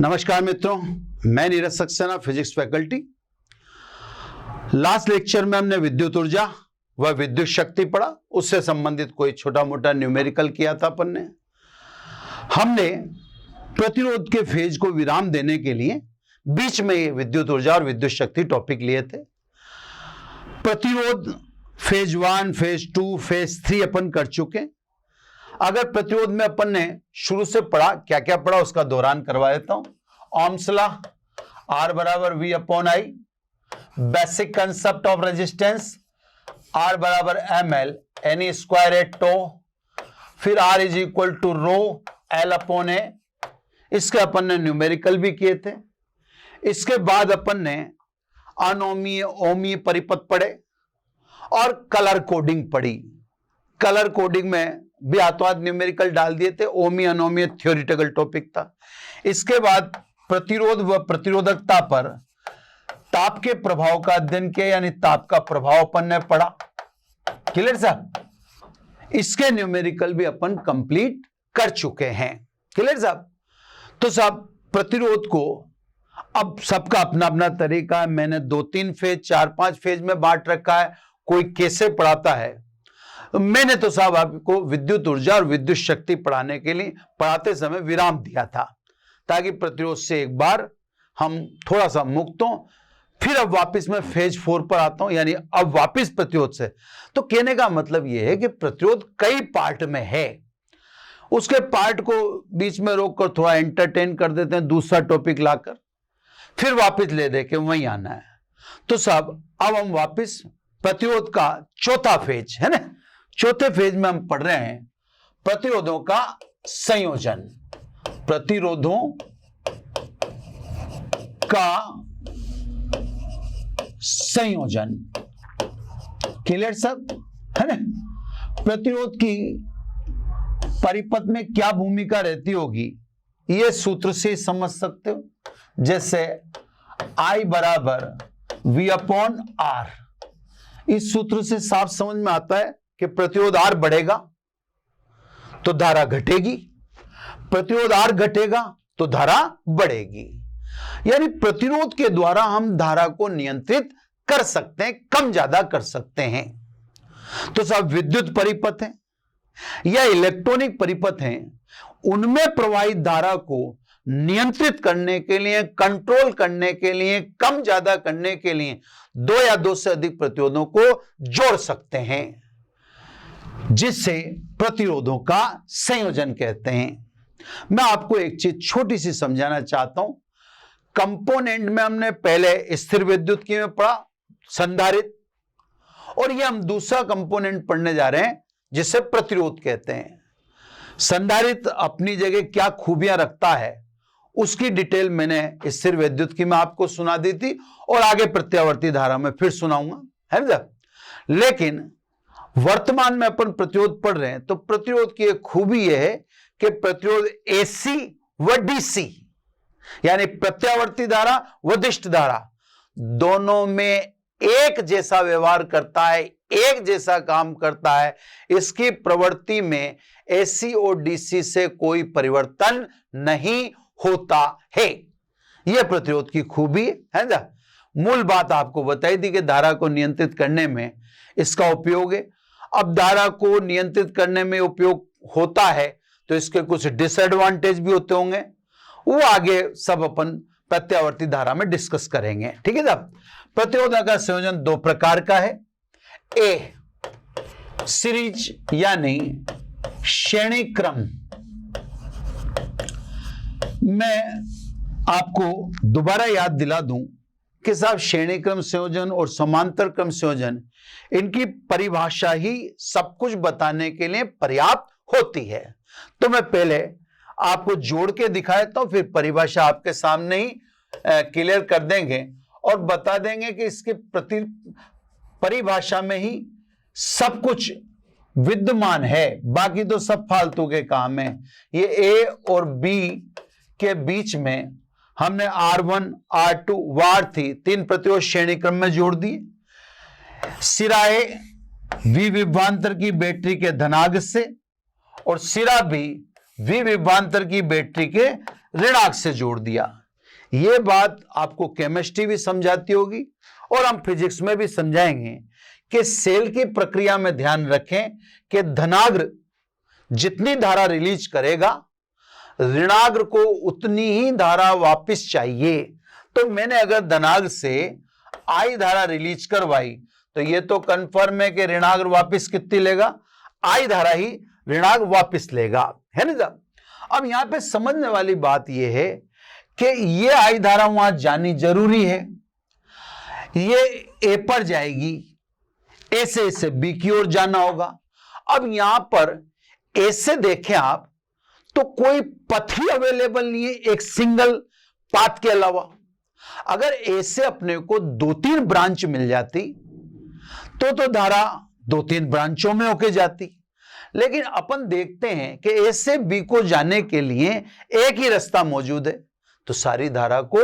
नमस्कार मित्रों, मैं Neeraj Saxena, physics faculty. Last lecture में हमने विद्युत ऊर्जा व विद्युत शक्ति पढ़ा, उससे संबंधित कोई छोटा मोटा न्यूमेरिकल किया था अपन ने। हमने प्रतिरोध के फेज को विराम देने के लिए बीच में ये विद्युत ऊर्जा और विद्युत शक्ति टॉपिक लिए थे। प्रतिरोध फेज 1, फेज 2, फेज 3 अपन कर चुके। अगर प्रतिरोध में अपन ने शुरू से पढ़ा, क्या क्या पढ़ा उसका दोहरान करवा देता हूं। ओम्स लॉ, R बराबर V upon I, basic concept of resistance, R बराबर ML NE स्क्वायर एट टो, फिर R is equal to rho L upon A। इसके अपन ने न्यूमेरिकल भी किए थे। इसके बाद अपन ने अनोमीय ओमीय परिपथ पढ़े और कलर कोडिंग पढ़ी। कलर कोडिंग में भी आत्वाद न्यूमेरिकल डाल दिए थे। ओमी अनोमी थ्योरिटिकल टॉपिक था। इसके बाद प्रतिरोध व प्रतिरोधकता पर ताप के प्रभाव का अध्ययन किया, यानी ताप का प्रभाव अपन ने पढ़ा। क्लियर साहब? इसके न्यूमेरिकल भी अपन कंप्लीट कर चुके हैं। क्लियर साहब? तो साहब प्रतिरोध को अब सबका अपना अपना तरीका है। मैंने 2-3 फेज 4-5 फेज में बांट रखा है। कोई कैसे पढ़ाता है। मैंने तो साहब आपको विद्युत ऊर्जा और विद्युत शक्ति पढ़ाने के लिए पढ़ाते समय विराम दिया था, ताकि प्रतिरोध से एक बार हम थोड़ा सा मुक्त हों। फिर अब वापस मैं फेज 4 पर आता हूं, यानी अब वापस प्रतिरोध से। तो कहने का मतलब यह है कि प्रतिरोध कई पार्ट में है। उसके पार्ट को बीच में रोककर थोड़ा एंटरटेन कर देते हैं, दूसरा टॉपिक लाकर फिर वापस ले दे के वहीं आना है। तो साहब अब हम वापस प्रतिरोध का चौथा फेज है ना, चौथे फेज में हम पढ़ रहे हैं प्रतिरोधों का संयोजन। प्रतिरोधों का संयोजन। क्लियर सब है ना? प्रतिरोध की परिपथ में क्या भूमिका रहती होगी, यह सूत्र से समझ सकते हो। जैसे I बराबर V अपॉन R, इस सूत्र से साफ समझ में आता है कि प्रतिरोध R बढ़ेगा तो धारा घटेगी, प्रतिरोध R घटेगा तो धारा बढ़ेगी। यानी प्रतिरोध के द्वारा हम धारा को नियंत्रित कर सकते हैं, कम ज्यादा कर सकते हैं। तो सब विद्युत परिपथ हैं या इलेक्ट्रॉनिक परिपथ हैं, उनमें प्रवाहित धारा को नियंत्रित करने के लिए, कंट्रोल करने के लिए, कम ज्यादा करने के लिए 2 या 2 से अधिक प्रतिरोधों को जोड़ सकते हैं, जिससे प्रतिरोधों का संयोजन कहते हैं। मैं आपको एक चीज छोटी सी समझाना चाहता हूं। कंपोनेंट में हमने पहले स्थिर विद्युत की में पढ़ा, संधारित्र, और ये हम दूसरा कंपोनेंट पढ़ने जा रहे हैं जिसे प्रतिरोध कहते हैं। संधारित्र अपनी जगह क्या खूबियां रखता है उसकी डिटेल मैंने स्थिर विद्युत की में आपको सुना दी थी, और आगे प्रत्यावर्ती धारा में फिर सुनाऊंगा, है ना? लेकिन वर्तमान में अपन प्रतिरोध पढ़ रहे हैं, तो प्रतिरोध की एक खूबी यह है कि प्रतिरोध एसी व डीसी, यानी प्रत्यावर्ती धारा व दिष्ट धारा, दोनों में एक जैसा व्यवहार करता है, एक जैसा काम करता है। इसकी प्रवृत्ति में एसी और डीसी से कोई परिवर्तन नहीं होता है। यह प्रतिरोध की खूबी है ना। मूल बात आपको बताई थी कि धारा को नियंत्रित करने में इसका उपयोग है। अब धारा को नियंत्रित करने में उपयोग होता है तो इसके कुछ डिसएडवांटेज भी होते होंगे, वो आगे सब अपन प्रत्यावर्ती धारा में डिस्कस करेंगे। ठीक है साहब? प्रतिरोध का संयोजन 2 प्रकार का है। ए सीरीज यानी श्रेणी क्रम। मैं आपको दोबारा याद दिला दूं कि साहब श्रेणी क्रम संयोजन और समांतर क्रम संयोजन, इनकी परिभाषा ही सब कुछ बताने के लिए पर्याप्त होती है। तो मैं पहले आपको जोड़ के दिखा देता हूं, फिर परिभाषा आपके सामने ही क्लियर कर देंगे और बता देंगे कि इसके परिभाषा में ही सब कुछ विद्यमान है, बाकी तो सब फालतू के काम है। ये ए और बी के बीच में हमने R1, R2 व R3 3 प्रतिरोध श्रेणी क्रम में जोड़ दिए। सिराए V विभवांतर की बैटरी के धनाग से और सिरा भी V विभवांतर की बैटरी के ऋणांक से जोड़ दिया। यह बात आपको केमिस्ट्री भी समझाती होगी और हम फिजिक्स में भी समझाएंगे कि सेल की प्रक्रिया में ध्यान रखें कि धनाग्र जितनी धारा रिलीज करेगा ऋणाग्र को उतनी ही धारा वापस चाहिए। तो मैंने अगर धनाग्र से आई धारा रिलीज करवाई तो यह तो कंफर्म है कि ऋणाग्र वापस कितनी लेगा, आई धारा ही ऋणाग्र वापस लेगा, है ना साहब। अब यहां पे समझने वाली बात यह है कि यह आई धारा वहां जानी जरूरी है, ये ए पर जाएगी, ए से बी की ओर जाना होगा। अब यहां पर ए से देखें आप तो कोई पथ ही अवेलेबल नहीं है एक सिंगल पाथ के अलावा। अगर ए से अपने को 2-3 ब्रांच मिल जाती तो धारा 2-3 ब्रांचों में होके जाती, लेकिन अपन देखते हैं कि ए से बी को जाने के लिए एक ही रास्ता मौजूद है, तो सारी धारा को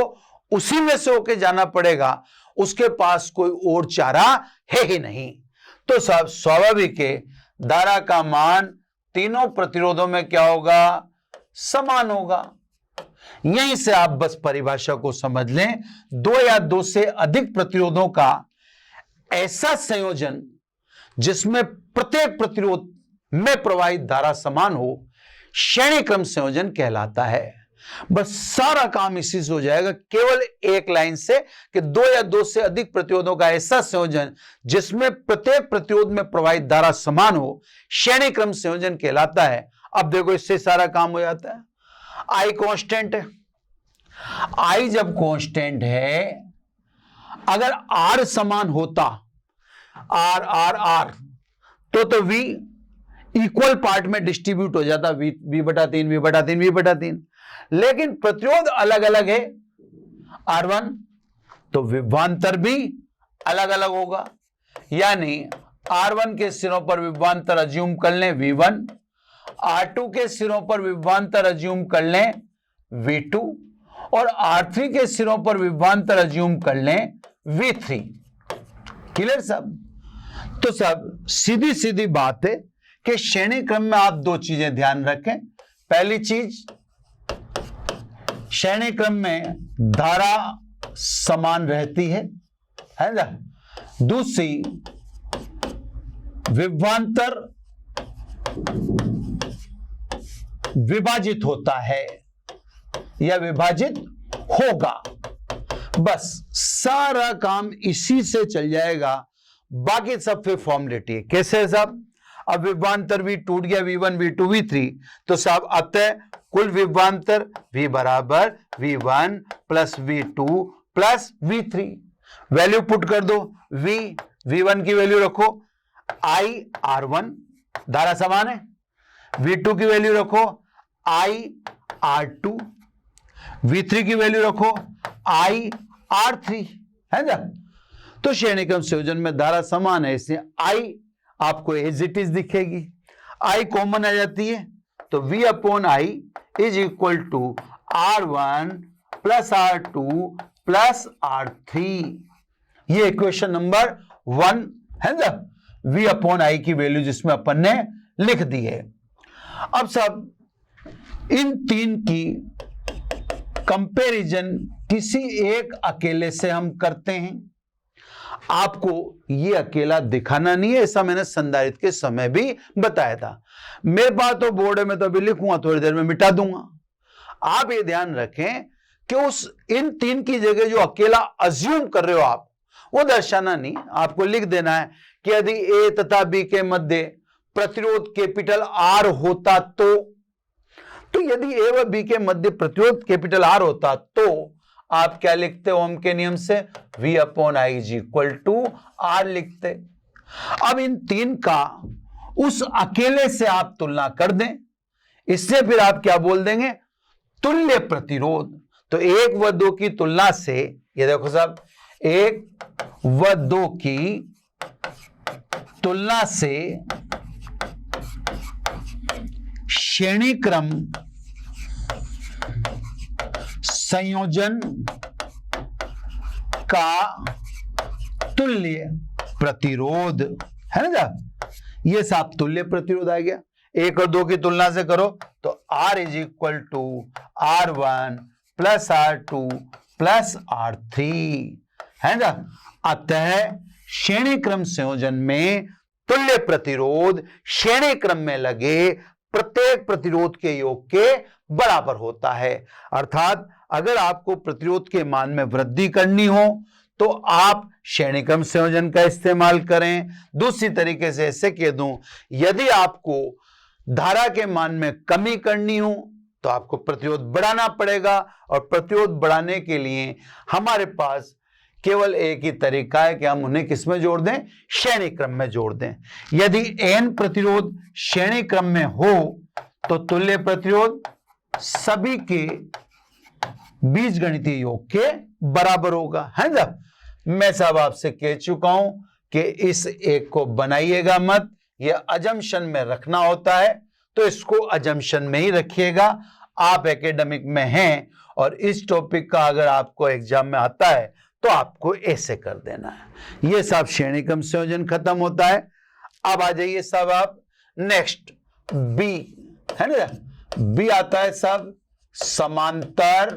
उसी में से होके जाना पड़ेगा, उसके पास कोई और चारा है ही नहीं। तो सब स्वाभाविक है धारा का मान तीनों प्रतिरोधों में क्या होगा, समान होगा। यहीं से आप बस परिभाषा को समझ लें, 2 या 2 से अधिक प्रतिरोधों का ऐसा संयोजन जिसमें प्रत्येक प्रतिरोध में प्रवाहित धारा समान हो, श्रेणी क्रम संयोजन कहलाता है। बस सारा काम इसी से हो जाएगा, केवल एक लाइन से कि 2 या 2 से अधिक प्रतिरोधों का ऐसा संयोजन जिसमें प्रत्येक प्रतिरोध में प्रवाहित धारा समान हो, श्रेणी क्रम संयोजन कहलाता है। अब देखो इससे सारा काम हो जाता है। आई कांस्टेंट है, आई जब कांस्टेंट है, अगर आर समान होता, आर आर आर, तो वी इक्वल पार्ट में डिस्ट्रीब्यूट हो जाता, v/3 v/3 v/3, लेकिन प्रतिरोध अलग अलग है R1, तो विभवांतर भी अलग अलग होगा। यानी R1 के सिरों पर विभवांतर अज्यूम कर लें V1, R2 के सिरों पर विभवांतर अज्यूम कर लें V2 और R3 के सिरों पर विभवांतर अज्यूम कर लें V3। क्लियर सब। तो सब सीधी सीधी बात है कि श्रेणी क्रम में आप 2 चीजें ध्यान रखें। पहली चीज, श्रेणी क्रम में धारा समान रहती है ना। दूसरी, विभवांतर विभाजित होता है या विभाजित होगा। बस सारा काम इसी से चल जाएगा, बाकी सब फिर फॉर्मेलिटी है। कैसे साहब, अब विभवांतर भी टूट गया, V1 V2 V3, तो साहब अतः कुल विभवांतर V बराबर V1 plus V2 plus V3। Value put कर दो, V1 की वैल्यू रखो I R1, धारा समान है। V2 की वैल्यू रखो I R2, V3 की वैल्यू रखो I R3, है ना। तो श्रेणी क्रम संयोजन में धारा समान है, इसलिए I आपको एज इट इज दिखेगी, I कॉमन आ जाती है, तो V/I is equal to R1 plus R2 plus R3। ये इक्वेशन नंबर 1 है ना, V/I की वैल्यू जिसमें अपन ने लिख दी है। अब सब इन 3 की कंपैरिजन किसी एक अकेले से हम करते हैं। आपको ये अकेला दिखाना नहीं है, ऐसा मैंने संधारित्र के समय भी बताया था। मेरे पास तो बोर्ड में तो अभी लिखूंगा, थोड़ी देर में मिटा दूंगा। आप ये ध्यान रखें कि उस इन 3 की जगह जो अकेला अज्यूम कर रहे हो आप, वो दर्शाना नहीं, आपको लिख देना है कि यदि ए तथा बी के मध्य प्रतिरोध कैपिटल R होता तो यदि ए व बी के मध्य प्रतिरोध कैपिटल R होता तो आप क्या लिखते हो, ओम के नियम से V/I is equal to R लिखते। अब इन 3 का उस अकेले से आप तुलना कर दें, इससे फिर आप क्या बोल देंगे, तुल्य प्रतिरोध। तो 1 व 2 की तुलना से, ये देखो साहब, 1 व 2 की तुलना से श्रेणी क्रम संयोजन का तुल्य प्रतिरोध, है ना साहब, ये साहब तुल्य प्रतिरोध आ गया। 1 और 2 की तुलना से करो तो R is equal to R1 plus R2 plus R3 है ना। अतः श्रेणी क्रम संयोजन में तुल्य प्रतिरोध श्रेणी क्रम में लगे प्रत्येक प्रतिरोध के योग के बराबर होता है। अर्थात अगर आपको प्रतिरोध के मान में वृद्धि करनी हो तो आप श्रेणी क्रम संयोजन का इस्तेमाल करें। दूसरी तरीके से ऐसे कह दूं, यदि आपको धारा के मान में कमी करनी हो तो आपको प्रतिरोध बढ़ाना पड़ेगा, और प्रतिरोध बढ़ाने के लिए हमारे पास केवल एक ही तरीका है कि हम उन्हें किसमें जोड़ दें, श्रेणी क्रम में जोड़ दें। यदि n प्रतिरोध श्रेणी क्रम में हो तो तुल्य प्रतिरोध सभी के बीजगणितीय योग के बराबर होगा, है ना। मैं साहब आपसे कह चुका हूं कि इस एक को बनाइएगा मत, यह अजम्पशन में रखना होता है तो इसको अजम्पशन में ही रखिएगा। आप एकेडमिक में हैं और इस टॉपिक का अगर आपको एग्जाम में आता है तो आपको ऐसे कर देना है। ये साहब श्रेणी क्रम संयोजन खत्म होता है। अब आ जाइए साहब आप नेक्स्ट बी, है ना। बी आता है साहब समांतर,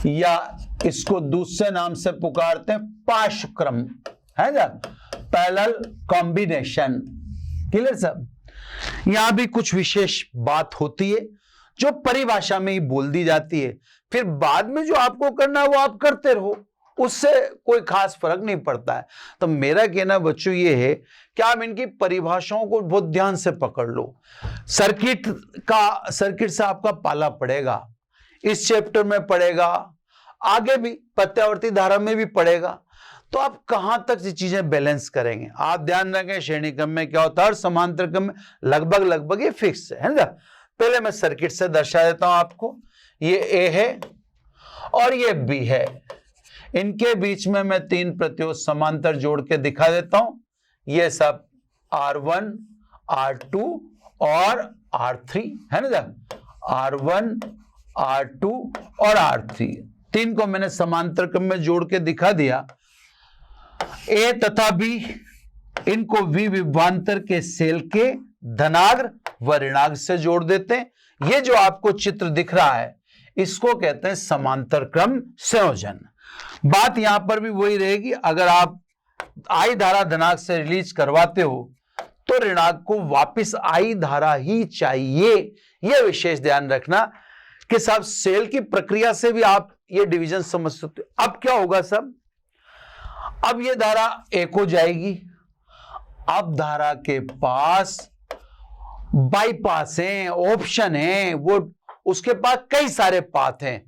या इसको दूसरे नाम से पुकारते हैं पार्श्वक्रम, है ना, पैरेलल कॉम्बिनेशन। क्लियर साहब। यहां भी कुछ विशेष बात होती है जो परिभाषा में ही बोल दी जाती है, फिर बाद में जो आपको करना है वो आप करते रहो, उससे कोई खास फर्क नहीं पड़ता है। तो मेरा कहना बच्चों ये है कि आप इनकी परिभाषाओं को बहुत ध्यान से पकड़ लो। सर्किट से आपका पाला पड़ेगा, इस चैप्टर में पड़ेगा, आगे भी प्रत्यावर्ती धारा में भी पड़ेगा, तो आप कहां तक ये चीजें बैलेंस करेंगे। आप ध्यान रखें श्रेणी क्रम में क्या होता है और समांतर क्रम में लगभग ये फिक्स है ना। पहले मैं सर्किट से दर्शा देता हूं आपको। ये ए है और ये बी है, इनके बीच में मैं 3 प्रतिरोध समांतर जोड़ के दिखा देता हूं। ये सब R1, R2 और R3 है ना। R1, R2 और R3 तीन को मैंने समांतर क्रम में जोड़ के दिखा दिया। ए तथा बी, इनको वी विभवांतर के सेल के धनाग्र व ऋणाग्र से जोड़ देते हैं। ये जो आपको चित्र दिख रहा है इसको कहते हैं समांतर क्रम संयोजन। बात यहां पर भी वही रहेगी, अगर आप आई धारा धनाग्र से रिलीज करवाते हो तो ऋणाग्र को वापस आई धारा ही चाहिए। यह विशेष ध्यान रखना कि साहब सेल की प्रक्रिया से भी आप ये डिवीजन समझ सकते हो। अब क्या होगा सब, अब ये धारा एक हो जाएगी। अब धारा के पास बाईपास है, ऑप्शन है, वो उसके पास कई सारे पाथ हैं।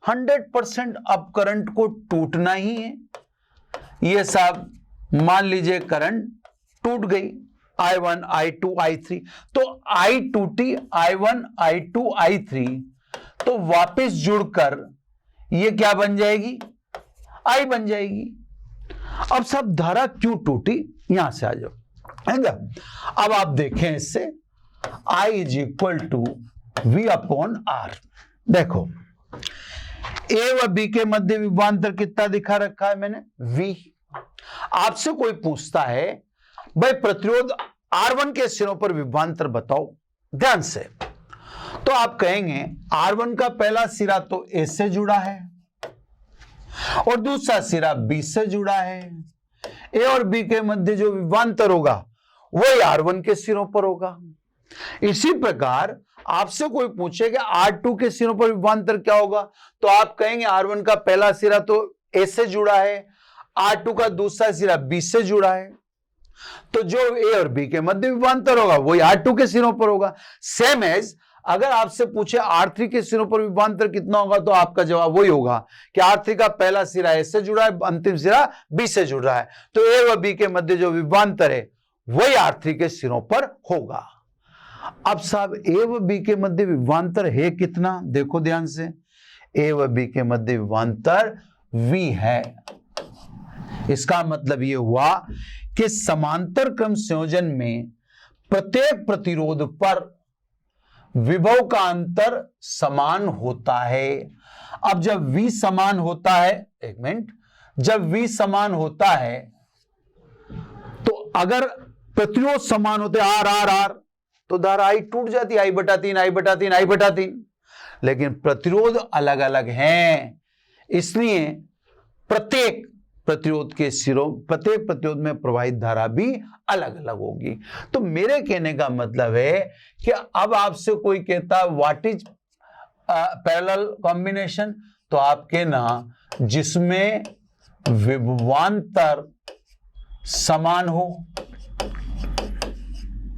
100% अब करंट को टूटना ही है। ये साहब मान लीजिए करंट टूट गई, I1, I2, I3, तो I टूटी, I1, I2, I3, तो वापस जुड़कर ये क्या बन जाएगी, I बन जाएगी। अब सब धारा क्यों टूटी, यहां से आ जाओ, है ना। अब आप देखें इससे I is equal to V upon R। देखो A व B के मध्य विभवांतर कितना दिखा रखा है मैंने, V। आपसे कोई पूछता है भाई प्रतिरोध R1 के सिरों पर विभवांतर बताओ, ध्यान से, तो आप कहेंगे R1 का पहला सिरा तो A से जुड़ा है और दूसरा सिरा B से जुड़ा है। A और B के मध्य जो विभवांतर होगा वही R1 के सिरों पर होगा। इसी प्रकार आपसे कोई पूछे कि R2 के सिरों पर विभवांतर क्या होगा, तो आप कहेंगे R1 का पहला सिरा तो A से जुड़ा है, R2 का दूसरा सिरा B से जुड़ा है, तो जो A और B के मध्य विभवांतर होगा वही R2 के सिरों पर होगा। सेम एज अगर आपसे पूछे R3 के सिरों पर विभवांतर कितना होगा, तो आपका जवाब वही होगा कि R3 का पहला सिरा A से जुड़ा है, अंतिम सिरा B से जुड़ रहा है, तो A व B के मध्य जो विभवांतर है वही R3 के सिरों पर होगा। अब साहब A व B के मध्य विभवांतर है कितना, देखो ध्यान से, A व B के मध्य विभवांतर V है। इसका मतलब यह हुआ कि समांतर क्रम संयोजन में प्रत्येक प्रतिरोध पर विभव का अंतर समान होता है। अब जब V समान होता है, एक मिनट, जब V समान होता है तो अगर प्रतिरोध समान होते R R R, तो धारा आई टूट जाती, I/3 I/3 I/3। लेकिन प्रतिरोध अलग अलग हैं, इसलिए प्रत्येक प्रतिरोध के सिरों, प्रत्येक प्रतिरोध में प्रवाहित धारा भी अलग अलग होगी। तो मेरे कहने का मतलब है कि अब आपसे कोई कहता है व्हाट इज पैरेलल कॉम्बिनेशन, तो आप कहना जिसमें विभवांतर समान हो,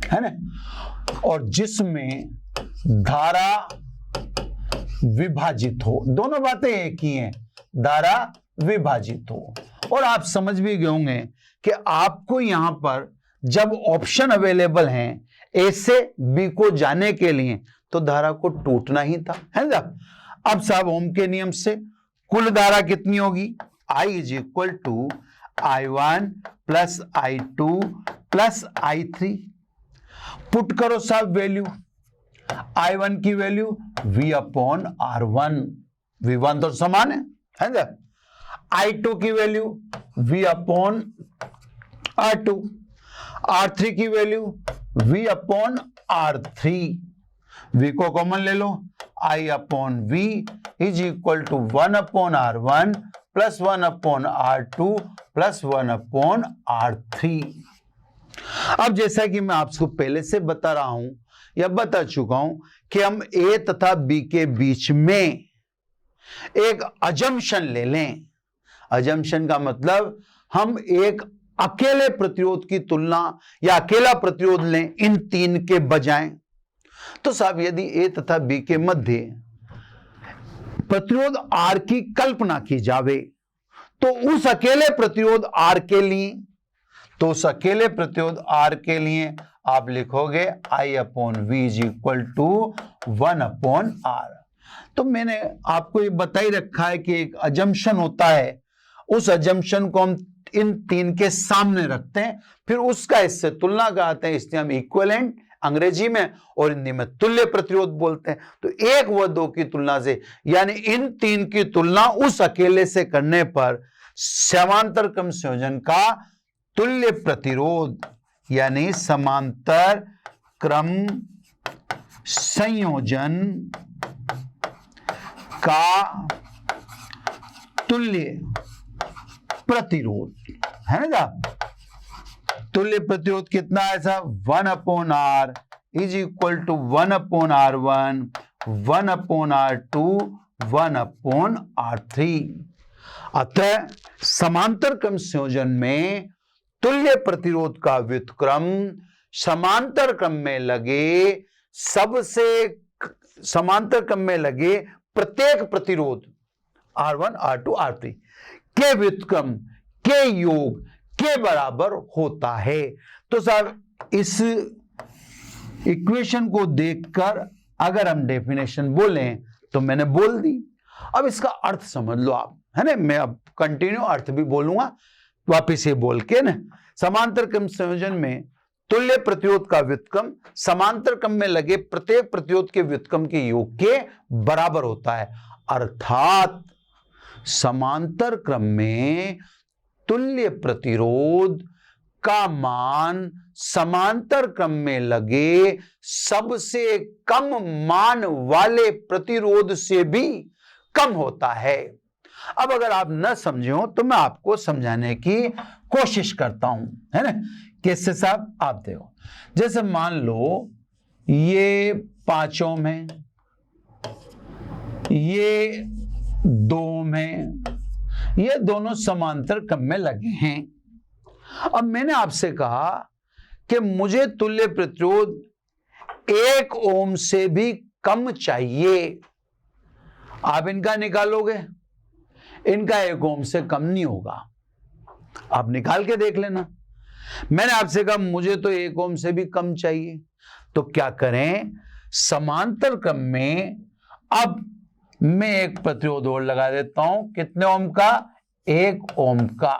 है ना, और जिसमें धारा विभाजित हो। दोनों बातें एक ही हैं, धारा विभाजित हो। और आप समझ भी गए होंगे कि आपको यहां पर जब ऑप्शन अवेलेबल हैं ए से बी को जाने के लिए, तो धारा को टूटना ही था, है ना। अब साहब ओम के नियम से कुल धारा कितनी होगी, I = I1 + I2 + I3। Put करो साहब वैल्यू, I1 की वैल्यू V/R1, V1 तो समान है ना। I2 की वैल्यू V/R2, R3 की वैल्यू V/R3। V को कॉमन ले लो, I/V = 1/R1 + 1/R2 + 1/R3। अब जैसा कि मैं आपको पहले से बता रहा हूं या बता चुका हूं कि हम ए तथा बी के बीच में एक अजम्पशन ले लें। अजम्पशन का मतलब हम एक अकेले प्रतिरोध की तुलना या अकेला प्रतिरोध लें इन तीन के बजाय। तो साहब यदि ए तथा बी के मध्य प्रतिरोध आर की कल्पना की जावे, तो उस अकेले प्रतिरोध आर के लिए, तो उस अकेले प्रतिरोध आर के लिए आप लिखोगे I/V = 1/R। तो मैंने आपको ये बता ही रखा है कि एक अजम्पशन होता है, उस अजम्पशन को हम इन तीन के सामने रखते हैं, फिर उसका इससे तुलना कराते हैं, इसलिए हम इक्विवेलेंट अंग्रेजी में और हिंदी में तुल्य प्रतिरोध बोलते हैं। तो एक व दो की तुलना से, यानी इन तीन की तुलना उस अकेले से करने पर समांतर क्रम संयोजन का तुल्य प्रतिरोध यानी समांतर क्रम संयोजन का तुल्य प्रतिरोध है ना। तुल्य प्रतिरोध कितना है साहब, 1/R = 1/R1 1/R2 1/R3। अतः समांतर क्रम संयोजन में तुल्य प्रतिरोध का व्युत्क्रम समांतर क्रम में लगे प्रत्येक प्रतिरोध R1 R2 R3 के व्युत्क्रम के योग के बराबर होता है। तो साहब इस इक्वेशन को देखकर अगर हम डेफिनेशन बोलें तो मैंने बोल दी, अब इसका अर्थ समझ लो आप, है ना। मैं अब कंटिन्यू अर्थ भी बोलूंगा वापिस ये बोल के ना। समांतर क्रम संयोजन में तुल्य प्रतिरोध का व्युत्क्रम समांतर क्रम में लगे प्रत्येक प्रतिरोध के व्युत्क्रम के योग के बराबर होता है, अर्थात समांतर क्रम में तुल्य प्रतिरोध का मान समांतर क्रम में लगे सबसे कम मान वाले प्रतिरोध से भी कम होता है। अब अगर आप न समझे हो तो मैं आपको समझाने की कोशिश करता हूं, है ना। कैसे साहब, आप देखो, जैसे मान लो ये 5 ओम है, ये 2 ओम है, ये दोनों समांतर क्रम में लगे हैं। अब मैंने आपसे कहा कि मुझे तुल्य प्रतिरोध 1 ओम से भी कम चाहिए। आप इनका निकालोगे, इनका 1 ओम से कम नहीं होगा, आप निकाल के देख लेना। मैंने आपसे कहा मुझे तो 1 ओम से भी कम चाहिए, तो क्या करें, समांतर क्रम में अब मैं एक प्रतिरोध और लगा देता हूं, कितने ओम का, 1 ओम का।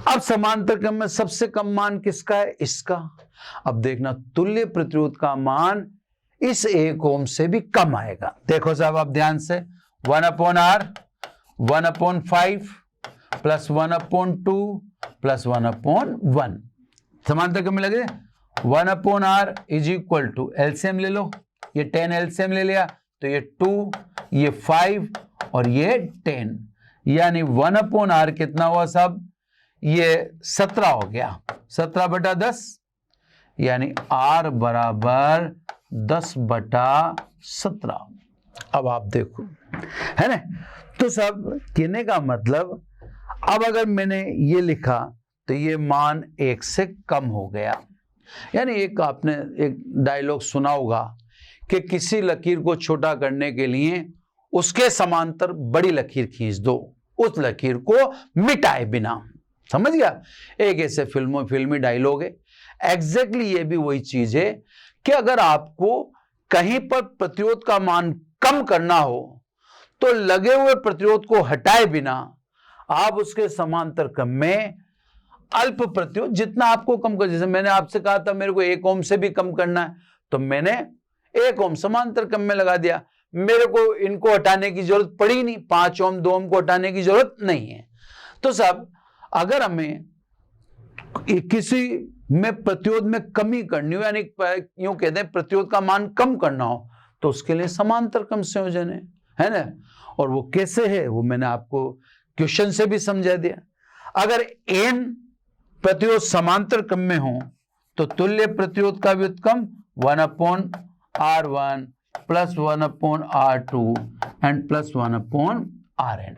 अब समांतर क्रम में सबसे कम मान किसका है, इसका। अब देखना तुल्य प्रतिरोध का मान इस 1 ओम से भी कम आएगा। देखो साहब आप ध्यान से, 1/R 1/5 + 1/2 + 1/1 समांतर क्रम में लगे 1/r is equal to LCM ले लो, ये 10 एलसीएम ले लिया तो ये 2, ये 5 और ये 10, यानी 1/r कितना हुआ साहब, ये 17 हो गया, 17/10, यानी r बराबर 10/17। अब आप देखो, है ना, तो सब कहने का मतलब, अब अगर मैंने ये लिखा तो ये मान 1 से कम हो गया। यानी एक आपने एक डायलॉग सुना होगा कि किसी लकीर को छोटा करने के लिए उसके समांतर बड़ी लकीर खींच दो, उस लकीर को मिटाए बिना। समझ गया? एक ऐसे फिल्मी डायलॉग है। एग्जैक्टली ये भी वही चीज है कि अगर आपको कहीं पर प्रतिरोध का मान कम करना हो तो लगे हुए प्रतिरोध को हटाए बिना आप उसके समांतर क्रम में अल्प प्रतिरोध जितना आपको कम कर, जैसे मैंने आपसे कहा था मेरे को 1 ओम से भी कम करना है तो मैंने 1 ओम समांतर क्रम में लगा दिया, मेरे को इनको हटाने की जरूरत पड़ी नहीं, 5 ओम 2 ओम को हटाने की जरूरत नहीं है। तो साहब अगर हमें किसी में प्रतिरोध में कमी करनी हो, यानी यूं कहते हैं प्रतिरोध का मान कम करना हो, तो उसके लिए समांतर क्रम संयोजन है ना। और वो कैसे है वो मैंने आपको क्वेश्चन से भी समझा दिया। अगर n प्रतिरोध समांतर क्रम में हो तो तुल्य प्रतिरोध का व्युत्क्रम 1/r1 plus 1/r2 and plus 1/rn।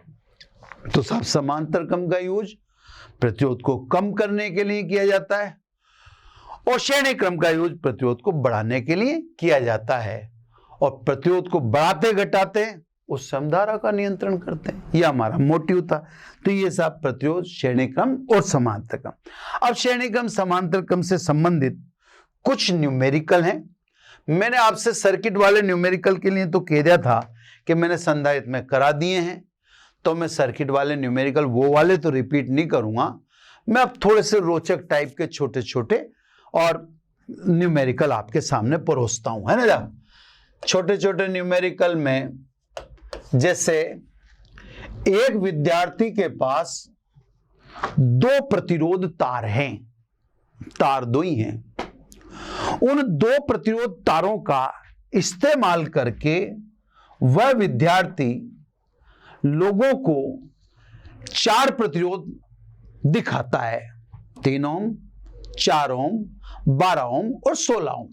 तो सब समांतर क्रम का यूज प्रतिरोध को कम करने के लिए किया जाता है और श्रेणी क्रम का यूज प्रतिरोध को बढ़ाने के लिए किया जाता है, और प्रतिरोध को बढ़ाते घटाते उस समधारा का नियंत्रण करते हैं। यह हमारा मोटिव था। तो ये सब प्रतिरोध, श्रेणी क्रम और समांतर क्रम। अब श्रेणी क्रम समांतर क्रम से संबंधित कुछ न्यूमेरिकल हैं। मैंने आपसे सर्किट वाले न्यूमेरिकल के लिए तो कह दिया था कि मैंने संधारित्र में करा दिए हैं, तो मैं सर्किट वाले न्यूमेरिकल वो वाले तो रिपीट नहीं करूंगा। मैं अब थोड़े से रोचक टाइप के छोटे छोटे और न्यूमेरिकल आपके सामने परोसता हूं, है ना। छोटे छोटे न्यूमेरिकल में जैसे एक विद्यार्थी के पास 2 प्रतिरोध तार हैं, तार 2 ही हैं। उन 2 प्रतिरोध तारों का इस्तेमाल करके वह विद्यार्थी लोगों को 4 प्रतिरोध दिखाता है, 3 ओम, 4 ओम, 12 ओम और 16 ओम।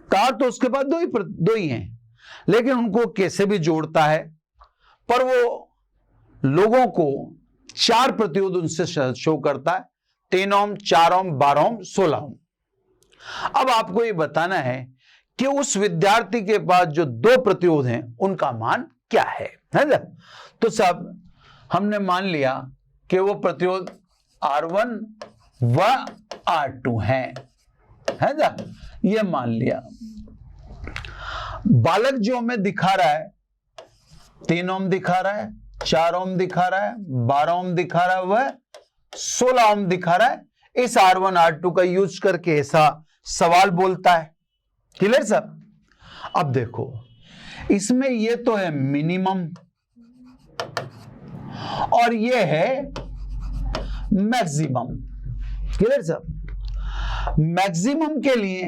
तार तो उसके पास 2 ही हैं, लेकिन उनको कैसे भी जोड़ता है, पर वो लोगों को 4 प्रतिरोध उनसे शो करता है, 3 ओम, 4 ओम, 12 ओम, 16 ओम। अब आपको ये बताना है कि उस विद्यार्थी के पास जो 2 प्रतिरोध हैं उनका मान क्या है ना। तो सब हमने मान लिया कि वो प्रतिरोध R1 व R2 है ना, ये मान लिया। बालक जो हमें दिखा रहा है 3 ओम दिखा रहा है, 4 ओम दिखा रहा है, 12 ओम दिखा रहा है, वह 16 ओम दिखा रहा है। इस R1 R2 का यूज करके ऐसा सवाल बोलता है। क्लियर साहब? अब देखो इसमें ये तो है मिनिमम और ये है मैक्सिमम। क्लियर साहब? मैक्सिमम के लिए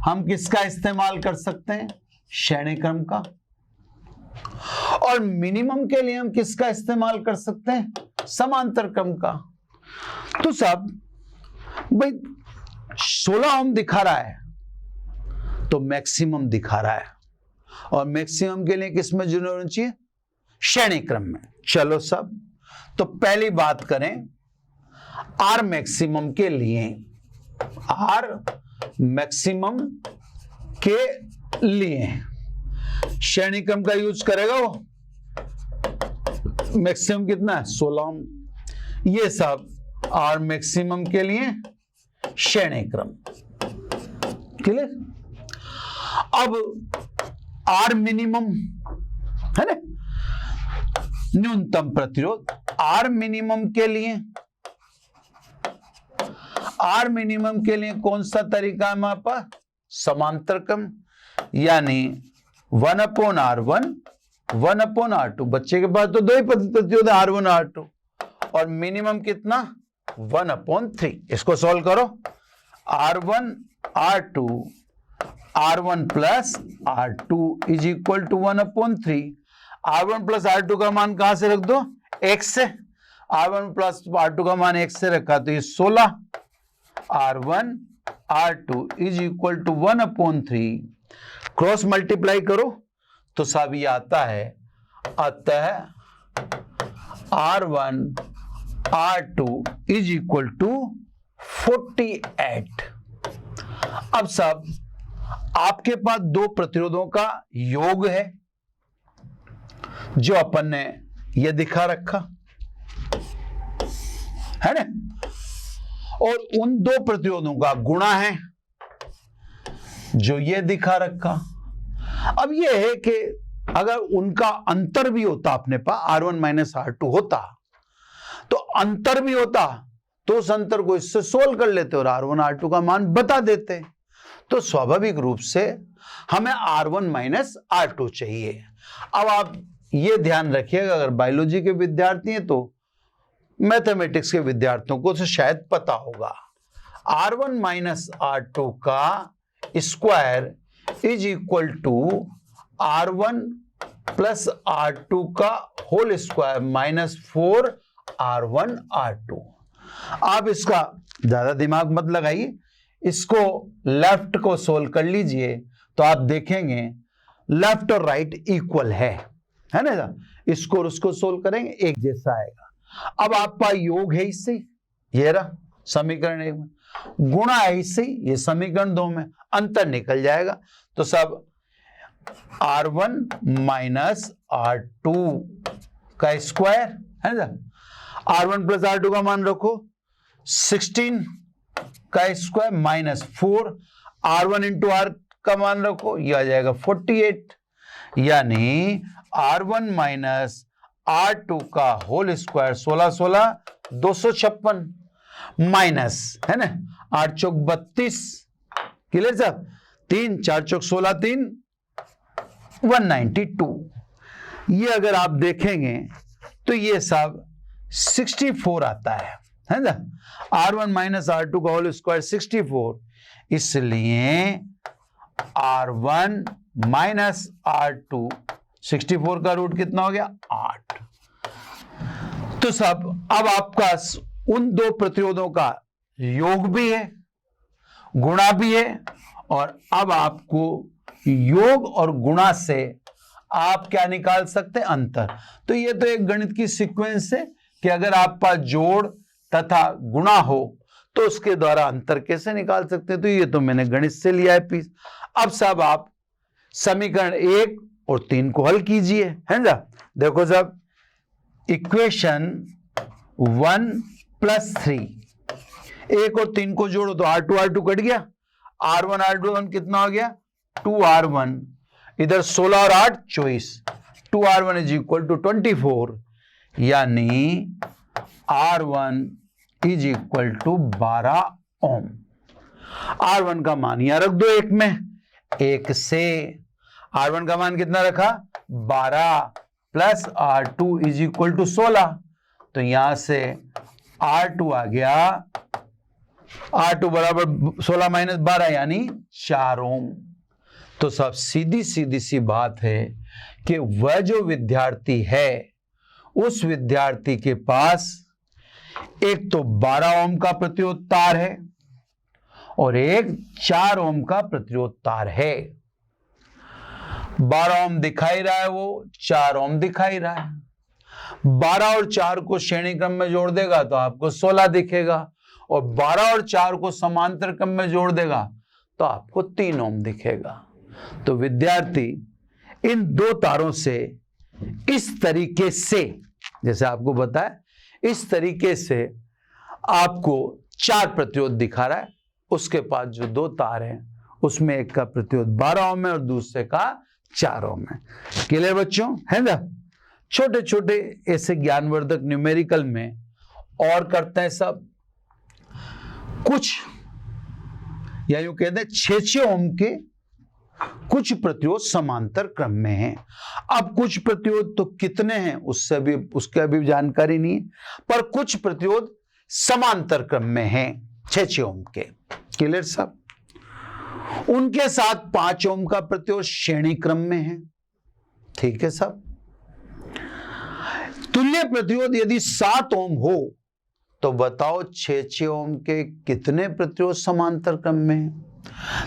हम किसका इस्तेमाल कर सकते हैं? श्रेणी क्रम का। और मिनिमम के लिए हम किसका इस्तेमाल कर सकते हैं? समांतर क्रम का। तो साहब भाई 16 ओम दिखा रहा है तो मैक्सिमम दिखा रहा है, और मैक्सिमम के लिए किस में जुड़े होना चाहिए? श्रेणी क्रम में। चलो सब, तो पहली बात करें आर मैक्सिमम के लिए। आर मैक्सिमम के लिए श्रेणी क्रम का यूज करेगा वो। मैक्सिमम कितना है? 16 ओम। ये सब आर मैक्सिमम के लिए श्रेणी क्रम। क्लियर? अब आर मिनिमम है ना, न्यूनतम प्रतिरोध। आर मिनिमम के लिए, आर मिनिमम के लिए कौन सा तरीका है हमारे पास? समांतर क्रम, यानी 1/R1 1/R2। बच्चे के पास तो 2 ही प्रतिरोध है, R1 R2, और मिनिमम कितना? 1/3। इसको सॉल्व करो। R1 R2 R1 plus R2 is equal to 1/3। R1 plus R2 का मान कहां से रख दो, x से। R1 प्लस R2 का मान x से रखा तो ये 16 R1 R2 is equal to 1/3। Cross multiply करो तो साहब ये आता है, अतः R1 R2 is equal to 48। अब साहब आपके पास दो प्रतिरोधों का योग है जो अपन ने ये दिखा रखा है ना, और उन दो प्रतिरोधों का गुणा है जो ये दिखा रखा। अब ये है कि अगर उनका अंतर भी होता, अपने पास R1 माइनस R2 होता तो अंतर भी होता तो उस अंतर को इससे सोल्व कर लेते और R1 R2 का मान बता देते। तो स्वाभाविक रूप से हमें R1 माइनस R2 चाहिए। अब आप ये ध्यान रखिएगा, अगर बायोलॉजी के विद्यार्थी हैं तो मैथमेटिक्स के विद्यार्थियों को तो शायद पता होगा, R1 माइनस R2 का square is equal to R1 plus R2 का whole square minus 4 R1 R2। आप इसका ज्यादा दिमाग मत लगाइए, इसको लेफ्ट को सोल्व कर लीजिए तो आप देखेंगे लेफ्ट और राइट इक्वल है ना। इसको और उसको सोल्व करेंगे एक जैसा आएगा। अब आपका योग है इससे, ये रहा समीकरण 1 में, गुणा है इससे, ये समीकरण 2 में, अंतर निकल जाएगा। तो सब R1 माइनस R2 का स्क्वायर है ना, R1 प्लस R2 का मान रखो 16 का square minus 4, R1 into R का मान रखो, यह आ जाएगा 48, यानी R1 माइनस R2 का होल स्क्वायर 16 16 256 माइनस है ना 8 चौक 32, क्लियर साहब, 3 4 चौक 16 3 192। ये अगर आप देखेंगे तो ये सब 64 आता है ना। R1 माइनस R2 का होल स्क्वायर 64, इसलिए R1 माइनस R2 64 का रूट कितना हो गया 8। तो सब अब आपका उन दो प्रतिरोधों का योग भी है, गुणा भी है, और अब आपको योग और गुणा से आप क्या निकाल सकते हैं, अंतर। तो ये तो एक गणित की सीक्वेंस है कि अगर आप पास जोड़ तथा गुणा हो तो उसके द्वारा अंतर कैसे निकाल सकते हैं। तो ये तो मैंने गणित से लिया है पीस। अब साहब आप समीकरण 1 और 3 को हल कीजिए, है ना। देखो साहब, इक्वेशन 1 प्लस 3, 1 और 3 को जोड़ो तो R2 R2 कट गया, R1 R2 कितना हो गया 2R1, इधर 16 और 8 24, 2R1 इज इक्वल टू 24, यानी R1 is equal to 12 Om. R1 का मान यहां रख दो 1 में, 1 से R1 का मान कितना रखा 12 plus R2 is equal to 16, तो यहां से R2 आ गया, R2 बराबर 16 माइनस 12 यानी 4 ओम। तो सब सीधी सीधी सी बात है कि वह जो विद्यार्थी है उस विद्यार्थी के पास एक तो 12 ओम का प्रतिरोध तार है और एक 4 ओम का प्रतिरोध तार है। 12 ओम दिखाई रहा है, वो 4 ओम दिखाई रहा है। 12 और 4 को श्रेणी क्रम में जोड़ देगा तो आपको 16 दिखेगा, और 12 और 4 को समांतर क्रम में जोड़ देगा तो आपको 3 ओम दिखेगा। तो विद्यार्थी इन दो तारों से इस तरीके से, जैसे आपको बताया, इस तरीके से आपको 4 प्रतिरोध दिखा रहा है। उसके पास जो 2 तार हैं उसमें एक का प्रतिरोध 12 ओम है और दूसरे का 4 ओम है। क्लियर बच्चों, है ना। छोटे छोटे ऐसे ज्ञानवर्धक न्यूमेरिकल में और करते हैं सब कुछ, या यूं कहते हैं 6 ओम के कुछ प्रतिरोध समांतर क्रम में हैं। अब कुछ प्रतिरोध तो कितने हैं उससे भी, उसका भी जानकारी नहीं है, पर कुछ प्रतिरोध समांतर क्रम में हैं 6 ओम के। क्लियर साहब? उनके साथ 5 ओम का प्रतिरोध श्रेणी क्रम में है, ठीक है साहब। तुल्य प्रतिरोध यदि 7 ओम हो तो बताओ 6 ओम के कितने प्रतिरोध समांतर क्रम में है?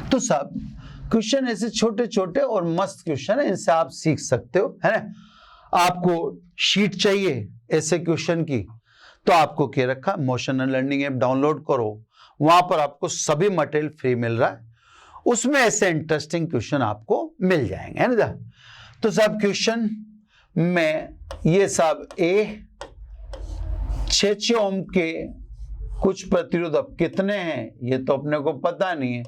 तो साहब क्वेश्चन ऐसे छोटे छोटे और मस्त क्वेश्चन है, इनसे आप सीख सकते हो, है ना। आपको शीट चाहिए ऐसे क्वेश्चन की तो आपको क्या रखा, मोशन लर्निंग ऐप डाउनलोड करो, वहां पर आपको सभी मटेरियल फ्री मिल रहा है, उसमें ऐसे इंटरेस्टिंग क्वेश्चन आपको मिल जाएंगे, है ना। तो साहब क्वेश्चन में ये साहब ए 6 ओम के कुछ प्रतिरोध अब कितने हैं ये तो अपने को पता नहीं है,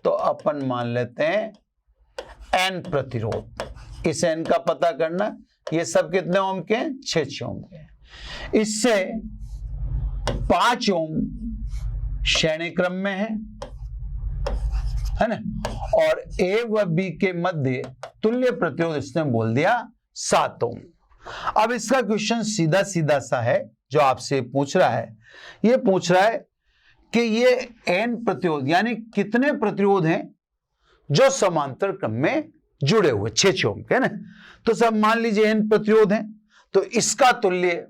तो अपन मान लेते हैं एन प्रतिरोध। इस एन का पता करना, ये सब कितने ओम के हैं? 6 ओम के। इससे 5 ओम श्रेणी क्रम में है ना, और ए व बी के मध्य तुल्य प्रतिरोध इसने बोल दिया 7 ओम। अब इसका क्वेश्चन सीधा सीधा सा है जो आपसे पूछ रहा है, ये पूछ रहा है कि ये एन प्रतिरोध यानी कितने प्रतिरोध हैं जो समांतर क्रम में जुड़े हुए 6 ओम के, है ना। तो सब मान लीजिए एन प्रतिरोध हैं, तो इसका तुल्य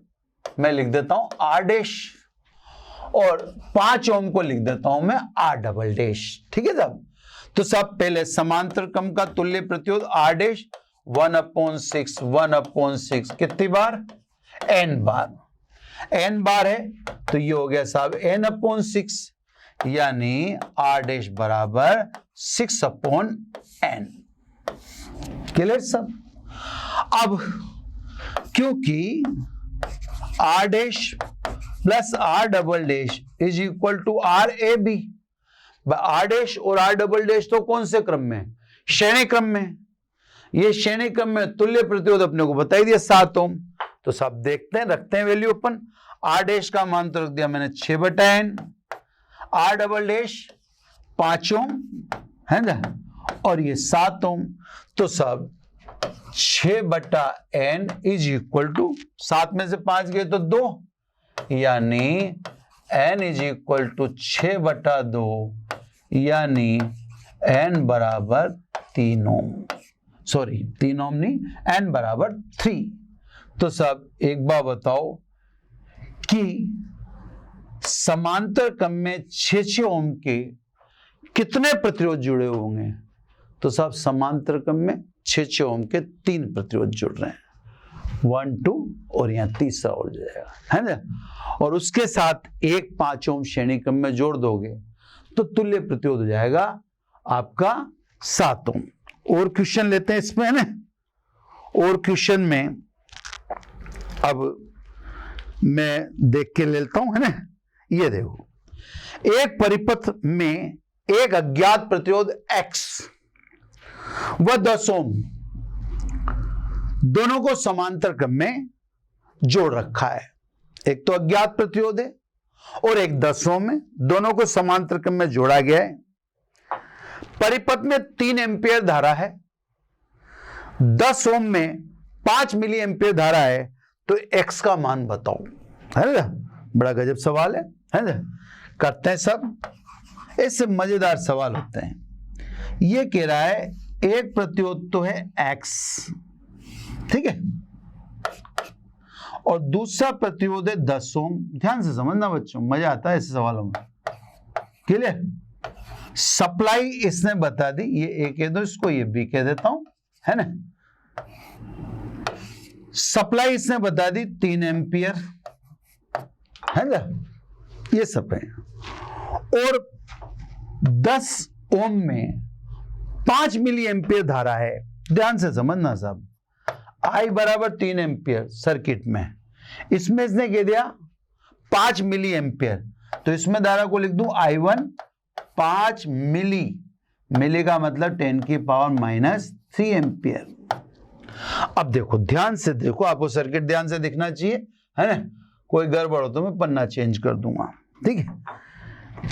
मैं लिख देता हूं आर डैश, और 5 ओम को लिख देता हूं मैं आर डबल डैश, ठीक है साहब। तो सब पहले समांतर क्रम का तुल्य प्रतिरोध आर डैश 1/6 कितनी बार? n बार। n बार है तो ये हो गया साहब n/6, यानी r डैश बराबर 6/n। क्लियर सब? अब क्योंकि r dash plus r double dash is equal to r A B, r dash और r डबल डैश तो कौन से क्रम में? श्रेणी क्रम में। ये श्रेणी क्रम में तुल्य प्रतिरोध अपने को बता ही दिया 7 ओम। तो सब देखते हैं, रखते हैं वैल्यू अपन। r डैश का मान तो रख दिया मैंने 6/n, r डबल डैश 5 ओम है ना, और ये 7 ओम। तो सब 6/n इज इक्वल टू 7 में से 5 गए तो 2, यानी n इज इक्वल टू 6/2, यानी n बराबर 3 ओम। सॉरी 3 ओम नहीं, n बराबर 3। तो सब एक बार बताओ कि समांतर क्रम में 6 ओम के कितने प्रतिरोध जुड़े होंगे? तो सब समांतर क्रम में 6 ओम के 3 प्रतिरोध जुड़ रहे हैं, 1 2 और यहां तीसरा और जाएगा, है ना। और उसके साथ एक 5 ओम श्रेणी क्रम में जोड़ दोगे तो तुल्य प्रतिरोध हो जाएगा आपका 7 ओम। और क्वेश्चन लेते हैं इसमें, है ना। और क्वेश्चन में अब मैं देख के लेता हूं, है ना। ये देखो, एक परिपथ में एक अज्ञात प्रतिरोध X व 10 ओम दोनों को समांतर क्रम में जोड़ रखा है। एक तो अज्ञात प्रतिरोध है और एक 10 ओम है, दोनों को समांतर क्रम में जोड़ा गया है। परिपथ में 3 एम्पियर धारा है, 10 ओम में 5 मिली एम्पियर धारा है, तो X का मान बताओ, है ना। बड़ा गजब सवाल है ना। करते हैं सब, इससे मजेदार सवाल होते हैं। ये कह रहा है एक प्रतिरोध तो है X, ठीक है, और दूसरा प्रतिरोध है 10 ओम। ध्यान से समझना बच्चों, मजा आता है ऐसे सवालों में। क्लियर? सप्लाई इसने बता दी, ये ए कह दो इसको, ये बी कह देता हूं, है ना। सप्लाई इसने बता दी 3 एम्पियर, है ना, ये सब है। और 10 ओम में 5 मिली एम्पियर धारा है। ध्यान से समझना साहब, I बराबर 3 एम्पियर सर्किट में, इसमें इसने कह दिया 5 मिली एम्पियर, तो इसमें धारा को लिख दूं I1 5 मिली, मिली का मतलब 10 की पावर -3 एम्पियर। अब देखो ध्यान से देखो, आपको सर्किट ध्यान से दिखना चाहिए, है ना। कोई गड़बड़ हो तो मैं पन्ना चेंज कर दूंगा, ठीक है।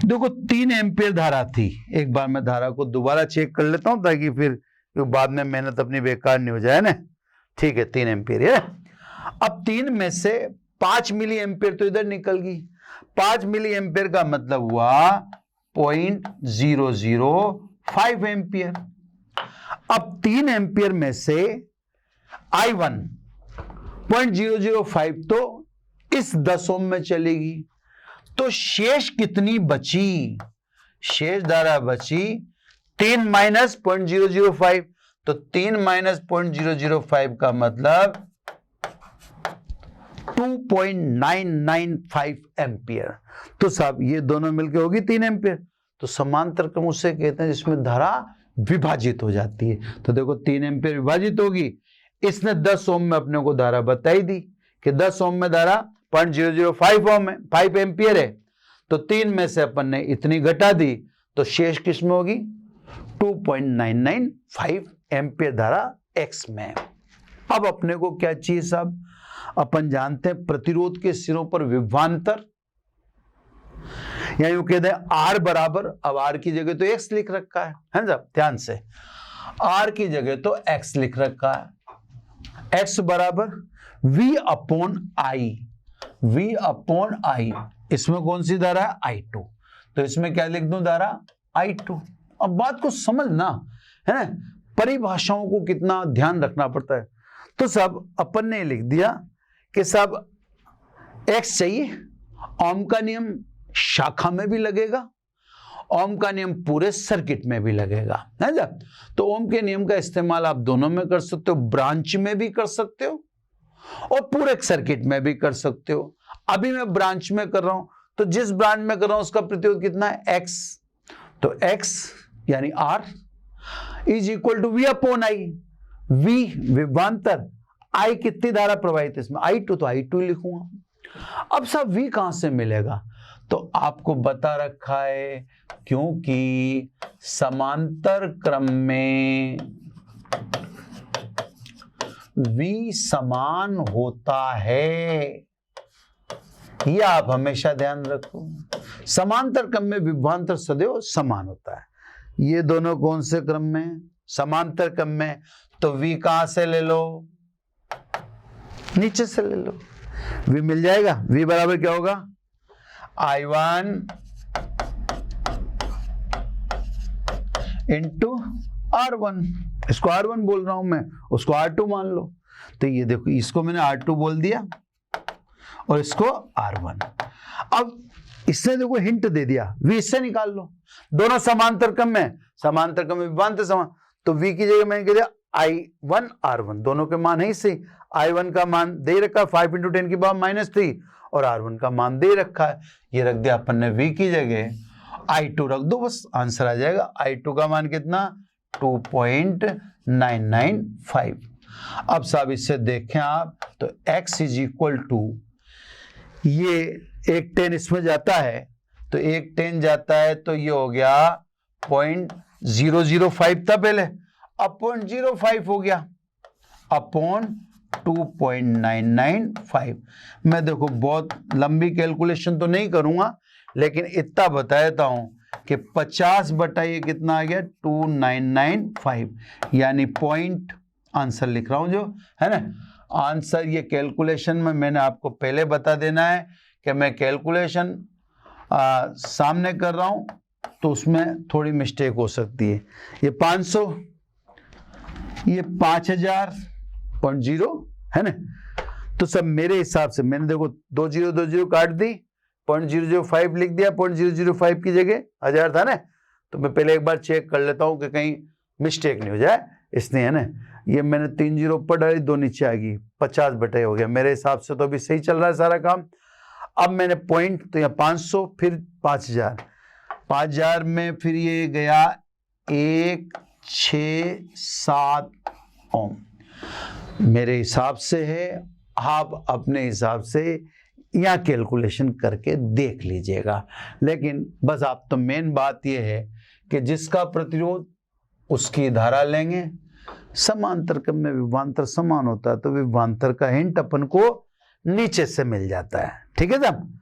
देखो 3 एम्पियर धारा थी, एक बार मैं धारा को दोबारा चेक कर लेता हूं ताकि फिर बाद में मेहनत अपनी बेकार नहीं हो जाए ना। ठीक है, 3 एम्पियर है। अब 3 में से 5 मिली एम्पियर तो इधर निकल गई। 5 मिली एम्पियर का मतलब हुआ 0.005 एम्पियर। अब 3 एम्पियर में से I1 0.005 तो इस 10 ओम में चलेगी, तो शेष कितनी बची? शेष धारा बची 3 माइनस 0.005, तो 3 माइनस 0.005 का मतलब 2.995 एम्पियर। तो साहब ये दोनों मिलकर होगी 3 एम्पियर। तो समांतर क्रम उसे कहते हैं जिसमें धारा विभाजित हो जाती है। तो देखो 3 एम्पियर विभाजित होगी, इसने 10 ओम में अपने को धारा बताई दी कि 10 ओम में धारा 0.005 ओम है, 5 एम्पियर है। तो 3 में से अपन ने इतनी घटा दी, तो शेष किस में होगी? 2.995 एम्पियर धारा एक्स में। अब अपने को क्या चाहिए साहब? अपन जानते हैं प्रतिरोध के सिरों पर विभवांतर, या यूं कहते हैं आर बराबर, अब आर की जगह तो एक्स लिख रखा है ना साहब, ध्यान से, आर की जगह तो एक्स लिख रखा है। एक्स बराबर V अपॉन आई, इसमें कौन सी धारा है? I2, तो इसमें क्या लिख दूं? धारा I2। अब बात को समझना है ना, परिभाषाओं को कितना ध्यान रखना पड़ता है। तो साहब अपन ने लिख दिया कि साहब एक्स चाहिए, ओम का नियम शाखा में भी लगेगा, ओम का नियम पूरे सर्किट में भी लगेगा, है ना। तो ओम के नियम का इस्तेमाल आप दोनों में कर सकते हो, ब्रांच में भी कर सकते हो और पूरे सर्किट में भी कर सकते हो। अभी मैं ब्रांच में कर रहा हूं, तो जिस ब्रांच में कर रहा हूं उसका प्रतिरोध कितना है? एक्स। तो एक्स यानी R is equal to V upon I. V विभवांतर, आई कितनी धारा प्रवाहित है इसमें? I2, तो I2 लिखूंगा। अब साहब वी कहां से मिलेगा? तो आपको बता रखा है, क्योंकि समांतर क्रम में V समान होता है, ये आप हमेशा ध्यान रखो। समांतर क्रम में विभवांतर सदैव समान होता है। ये दोनों कौन से क्रम में? समांतर क्रम में। तो V कहां से ले लो? नीचे से ले लो, V मिल जाएगा। V बराबर क्या होगा? I1 इंटू R1, इसको R1 बोल रहा हूं मैं, उसको R2 मान लो। तो ये देखो, इसको मैंने R2 बोल दिया और इसको R1। अब इसने देखो हिंट दे दिया, V इससे निकाल लो, दोनों समांतर क्रम में, समांतर क्रम में विभवांतर समान। तो V की जगह मैंने कह दिया I1 R1, दोनों के मान है इससे। I1 का मान दे रखा 5 × 10 की पावर -3 और R1 का मान दे रखा है, ये रख दिया अपन ने। V की जगह I2 रख दो, बस आंसर आ जाएगा। I2 का मान कितना? 2.995। अब साहब इससे देखें आप, तो x इज इक्वल टू, ये एक 10 इसमें जाता है, तो एक 10 जाता है, तो ये हो गया 0.005 था पहले, अब 0.05 हो गया अपॉन 2.995। मैं देखो बहुत लंबी कैलकुलेशन तो नहीं करूंगा, लेकिन इतना बता देता हूं कि 50 बटा ये कितना आ गया? 2995, यानी पॉइंट आंसर लिख रहा हूं जो है ना आंसर। ये कैलकुलेशन में मैंने आपको पहले बता देना है कि मैं कैलकुलेशन सामने कर रहा हूं, तो उसमें थोड़ी मिस्टेक हो सकती है। ये 500, ये 5000.0 है ना। तो सब मेरे हिसाब से मैंने देखो 2 0 काट दी, 0.005 लिख दिया, 0.005 की जगह 1000 था ना। तो मैं पहले एक बार चेक कर लेता हूं कि कहीं मिस्टेक नहीं हो जाए, इसलिए है ना। ये मैंने 3 0 ऊपर डाली, 2 नीचे आ गई, 50 बटे हो गया। मेरे हिसाब से तो अभी सही चल रहा है सारा काम। अब मैंने पॉइंट, तो यहाँ 500 फिर 5000, 5000 में फिर ये गया 167 ओम मेरे हिसाब से है। आप अपने हिसाब से यहाँ कैलकुलेशन करके देख लीजिएगा, लेकिन बस आप तो मेन बात यह है कि जिसका प्रतिरोध उसकी धारा लेंगे। समांतर क्रम में विभवांतर समान होता है, तो विभवांतर का हिंट अपन को नीचे से मिल जाता है। ठीक है साहब।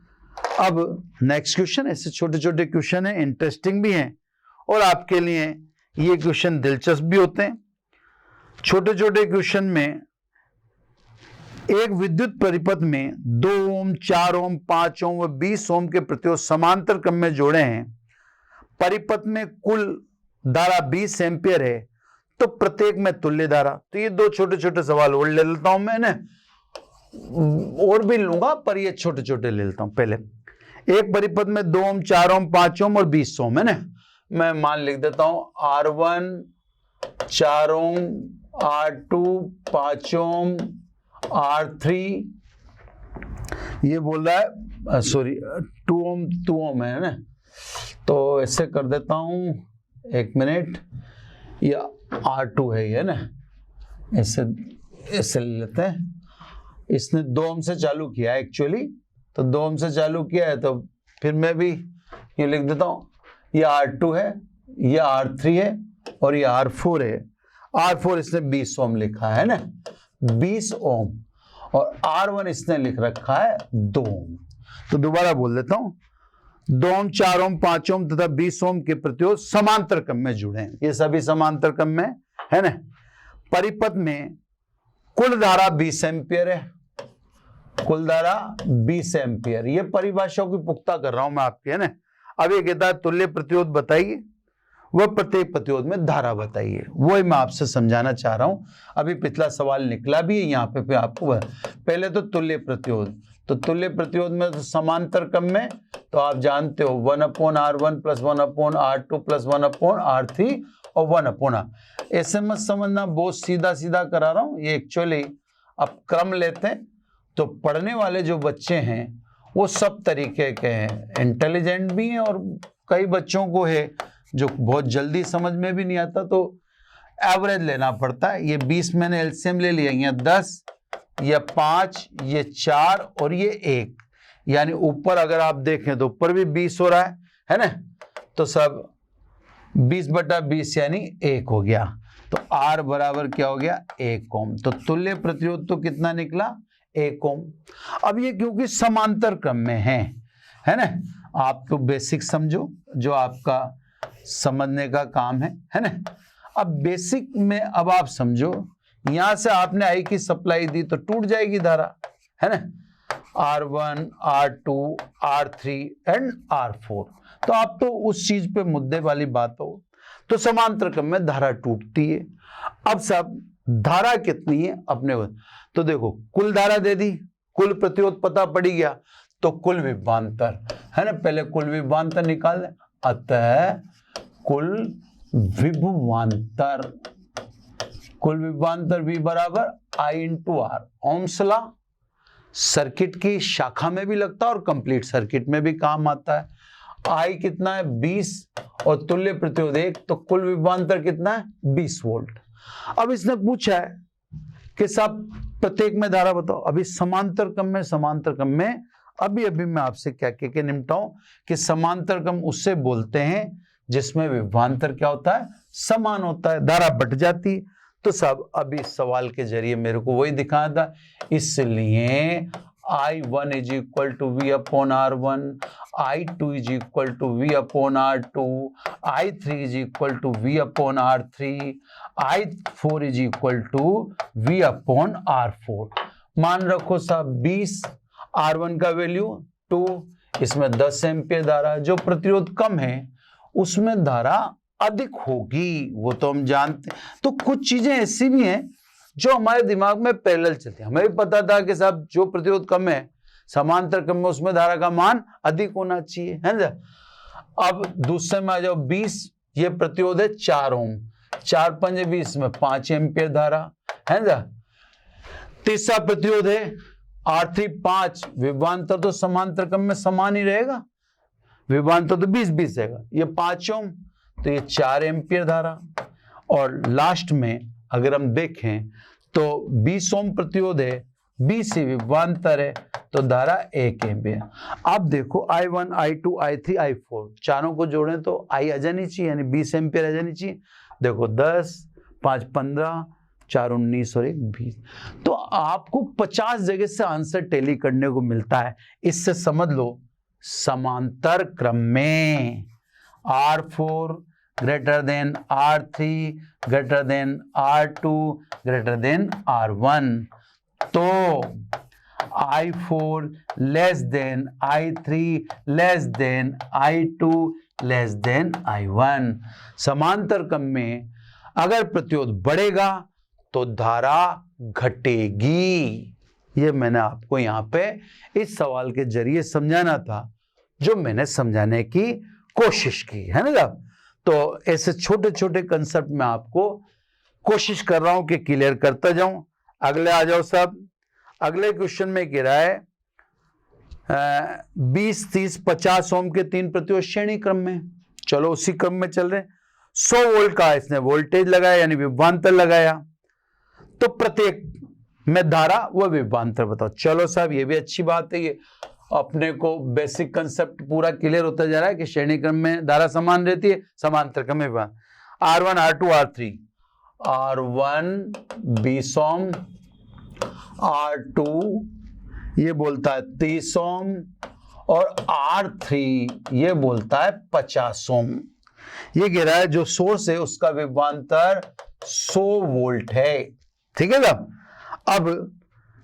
अब नेक्स्ट क्वेश्चन, ऐसे छोटे छोटे क्वेश्चन है, इंटरेस्टिंग भी हैं और आपके लिए ये क्वेश्चन दिलचस्प भी होते हैं। छोटे छोटे क्वेश्चन में एक विद्युत परिपथ में 2 ओम, 4 ओम, 5 ओम व 20 ओम के प्रतिरोध समांतर क्रम में जोड़े हैं। परिपथ में कुल धारा 20 एम्पियर है, तो प्रत्येक में तुल्य धारा। तो ये दो छोटे छोटे सवाल और ले लेता हूं मैंने, और भी लूंगा पर ये छोटे छोटे ले लेता हूं। पहले एक परिपथ में 2 ओम, 4 ओम, 5 ओम और 20 ओम है ना। मैं मान लिख देता हूं R1 4 ओम, R2 5 ओम, R3 ये बोल रहा है सॉरी 2 ओम है ना। तो ऐसे कर देता हूं, एक मिनट, या R2 है ये ना, ऐसे ऐसे ले लेते हैं। इसने 2 ओम से चालू किया एक्चुअली, तो 2 ओम से चालू किया है, तो फिर मैं भी ये लिख देता हूं, ये R2 है, ये R3 है और ये R4 है। R4 इसने 20 ओम लिखा है ना, 20 ओम, और R1 इसने लिख रखा है 2 ओम। तो दोबारा बोल देता हूं, 2 ओम, 4 ओम, 5 ओम तथा 20 ओम के प्रतिरोध समांतर क्रम में जुड़े हैं। ये सभी समांतर क्रम में है ना। परिपथ में कुल धारा 20 एम्पियर है, कुल धारा 20 एम्पियर। ये परिभाषाओं की पुख्ता कर रहा हूं मैं आपके, है ना। अब ये कहता है तुल्य प्रतिरोध बताइए, वह प्रत्येक प्रतिरोध में धारा बताइए। वही मैं आपसे समझाना चाह रहा हूं। अभी पिछला सवाल निकला भी है यहाँ पे आपको। पहले तो तुल्य प्रतिरोध, तो तुल्य प्रतिरोध में तो समांतर क्रम में तो आप जानते हो 1/R1 + 1/R2 + 1/R3 और 1/R। ऐसे मत समझना बहुत सीधा सीधा करा रहा हूं, ये एक्चुअली अब क्रम लेते हैं तो पढ़ने वाले जो बच्चे हैं वो सब तरीके के हैं, इंटेलिजेंट भी हैं और कई बच्चों को है जो बहुत जल्दी समझ में भी नहीं आता, तो एवरेज लेना पड़ता है। ये 20 मैंने एलसीएम ले लिया, ये 10, ये 5, ये 4 और ये 1, यानी ऊपर अगर आप देखें तो ऊपर भी 20 हो रहा है ना। तो सब 20/20 यानी 1 हो गया। तो R बराबर क्या हो गया, 1 ओम। तो तुल्य प्रतिरोध तो कितना निकला, 1 ओम। अब ये क्योंकि समांतर क्रम में है ना। आप तो बेसिक समझो, जो आपका समझने का काम है ना। अब बेसिक में अब आप समझो, यहां से आपने आई की सप्लाई दी तो टूट जाएगी धारा, है ना। R1, R2, R3 and R4। तो आप तो उस चीज पे मुद्दे वाली बात हो, तो समांतर क्रम में धारा टूटती है। अब सब धारा कितनी है अपने को, तो देखो कुल धारा दे दी, कुल प्रतिरोध पता पड़ गया, तो कुल विभवांतर है ना। पहले कुल विभवांतर निकाल दें, अतः कुल विभवांतर, कुल विभवांतर V बराबर I × R। Ohm's law circuit की शाखा में भी लगता है और कंप्लीट सर्किट में भी काम आता है। I कितना है 20 और तुल्य प्रतिरोध 1, तो कुल विभवांतर कितना है 20 वोल्ट। अब इसने पूछा है कि साहब प्रत्येक में धारा बताओ। अभी समांतर क्रम में अभी मैं आपसे क्या कह के निपटाऊं कि समांतर क्रम उससे बोलते हैं जिसमें विभवांतर क्या होता है, समान होता है, धारा बट जाती है। तो सब अभी सवाल के जरिए मेरे को वही दिखाया था, इसलिए I1 = V/R1, I2 = V/R2, I3 = V/R3, I4 = V/R4। मान रखो साहब 20, R1 का वैल्यू 2, इसमें 10 एम्पियर धारा। जो प्रतिरोध कम है उसमें धारा अधिक होगी, वो तो हम जानते हैं। तो कुछ चीजें ऐसी भी हैं जो हमारे दिमाग में पैरेलल चलती है। हमें भी पता था कि साहब जो प्रतिरोध कम है समांतर क्रम में उसमें धारा का मान अधिक होना चाहिए, है ना। अब दूसरे में आ जाओ 20, ये प्रतिरोध है 4 ओम, 4 × 5 = 20 में 5 एम्पियर धारा, है ना। तीसरा प्रतिरोध है R3 5, विभवांतर तो समांतर क्रम में समान ही रहेगा, विभवांतर तो 20-20 रहेगा। ये 5 ओम, तो ये 4 एम्पियर धारा। और लास्ट में अगर हम देखें तो 20 ओम प्रतिरोध है, 20 ही विभवांतर है, तो धारा 1 एम्पियर। अब देखो I1, I2, I3, I4 चारों को जोड़ें तो I आ जानी चाहिए, यानी 20 एम्पियर आ जानी चाहिए। देखो 10, 5 15, 4 19 और 1 20। तो आपको 50 जगह से आंसर टैली करने को मिलता है। इससे समझ लो समांतर क्रम में R4 greater than R3 greater than R2 greater than R1, तो I4 less than I3 less than I2 less than I1। समांतर क्रम में अगर प्रतिरोध बढ़ेगा तो धारा घटेगी। ये मैंने आपको यहां पे इस सवाल के जरिए समझाना था, जो मैंने समझाने की कोशिश की है ना। तो ऐसे छोटे छोटे कंसेप्ट में आपको कोशिश कर रहा हूं कि क्लियर करता जाऊं। अगले आ जाओ सब। अगले क्वेश्चन में कह रहा है 20, 30, 50 ओम के 3 प्रतिरोध श्रेणी क्रम में। चलो उसी क्रम में चल रहे। 100 वोल्ट का इसने वोल्टेज लगाया यानी विभवांतर लगाया, तो प्रत्येक में धारा व विभवांतर बताओ। चलो साहब ये भी अच्छी बात है, ये अपने को बेसिक कंसेप्ट पूरा क्लियर होता जा रहा है कि श्रेणी क्रम में धारा समान रहती है, समांतर क्रम में R1, R2, R3। R1 20 ओम, R2 ये बोलता है 30 ओम और R3 ये बोलता है 50 ओम। ये कह रहा है जो सोर्स है उसका विभवांतर 100 वोल्ट है। ठीक है साहब। अब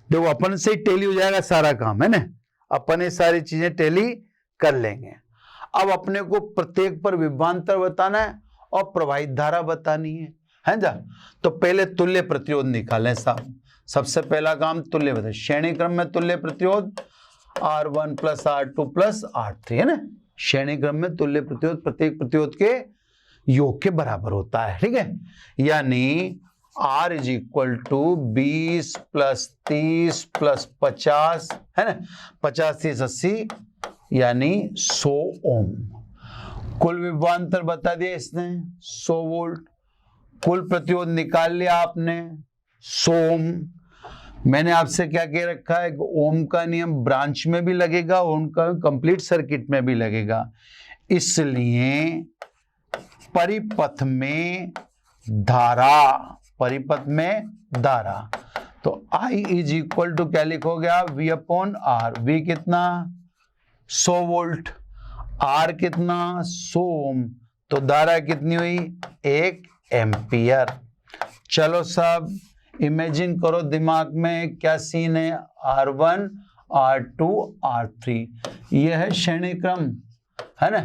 देखो अपन से टेली हो जाएगा सारा काम है ना, अपन ये सारी चीजें टेली कर लेंगे। अब अपने को प्रत्येक पर विभवांतर बताना है और प्रवाहित धारा बतानी है ना। तो पहले तुल्य प्रतिरोध निकालें साहब। सबसे पहला काम तुल्य प्रतिरोध, श्रेणी क्रम में तुल्य प्रतिरोध R1 plus R2 plus R3 है ना। श्रेणी क्रम में तुल्य प्रतिरोध प्रत्येक प्रतिरोध के योग के बराबर होता है। ठीक है, यानी R is equal to 20 plus 30 plus 50 है ना। 50, 30, 80 यानी 100 ओम। कुल विभवांतर बता दिया इसने 100 वोल्ट। कुल प्रतिरोध निकाल लिया आपने 100 ओम। मैंने आपसे क्या कह रखा है, ओम का नियम ब्रांच में भी लगेगा, ओम का कंप्लीट सर्किट में भी लगेगा। इसलिए परिपथ में धारा, परिपथ में धारा, तो I इज इक्वल टू क्या लिखोगे आप, V अपॉन R। V कितना 100 वोल्ट, R कितना 100 ओम, तो धारा कितनी हुई 1 एम्पियर। चलो साहब इमेजिन करो दिमाग में क्या सीन है, R1, R2, R3 यह है श्रेणी क्रम है ना।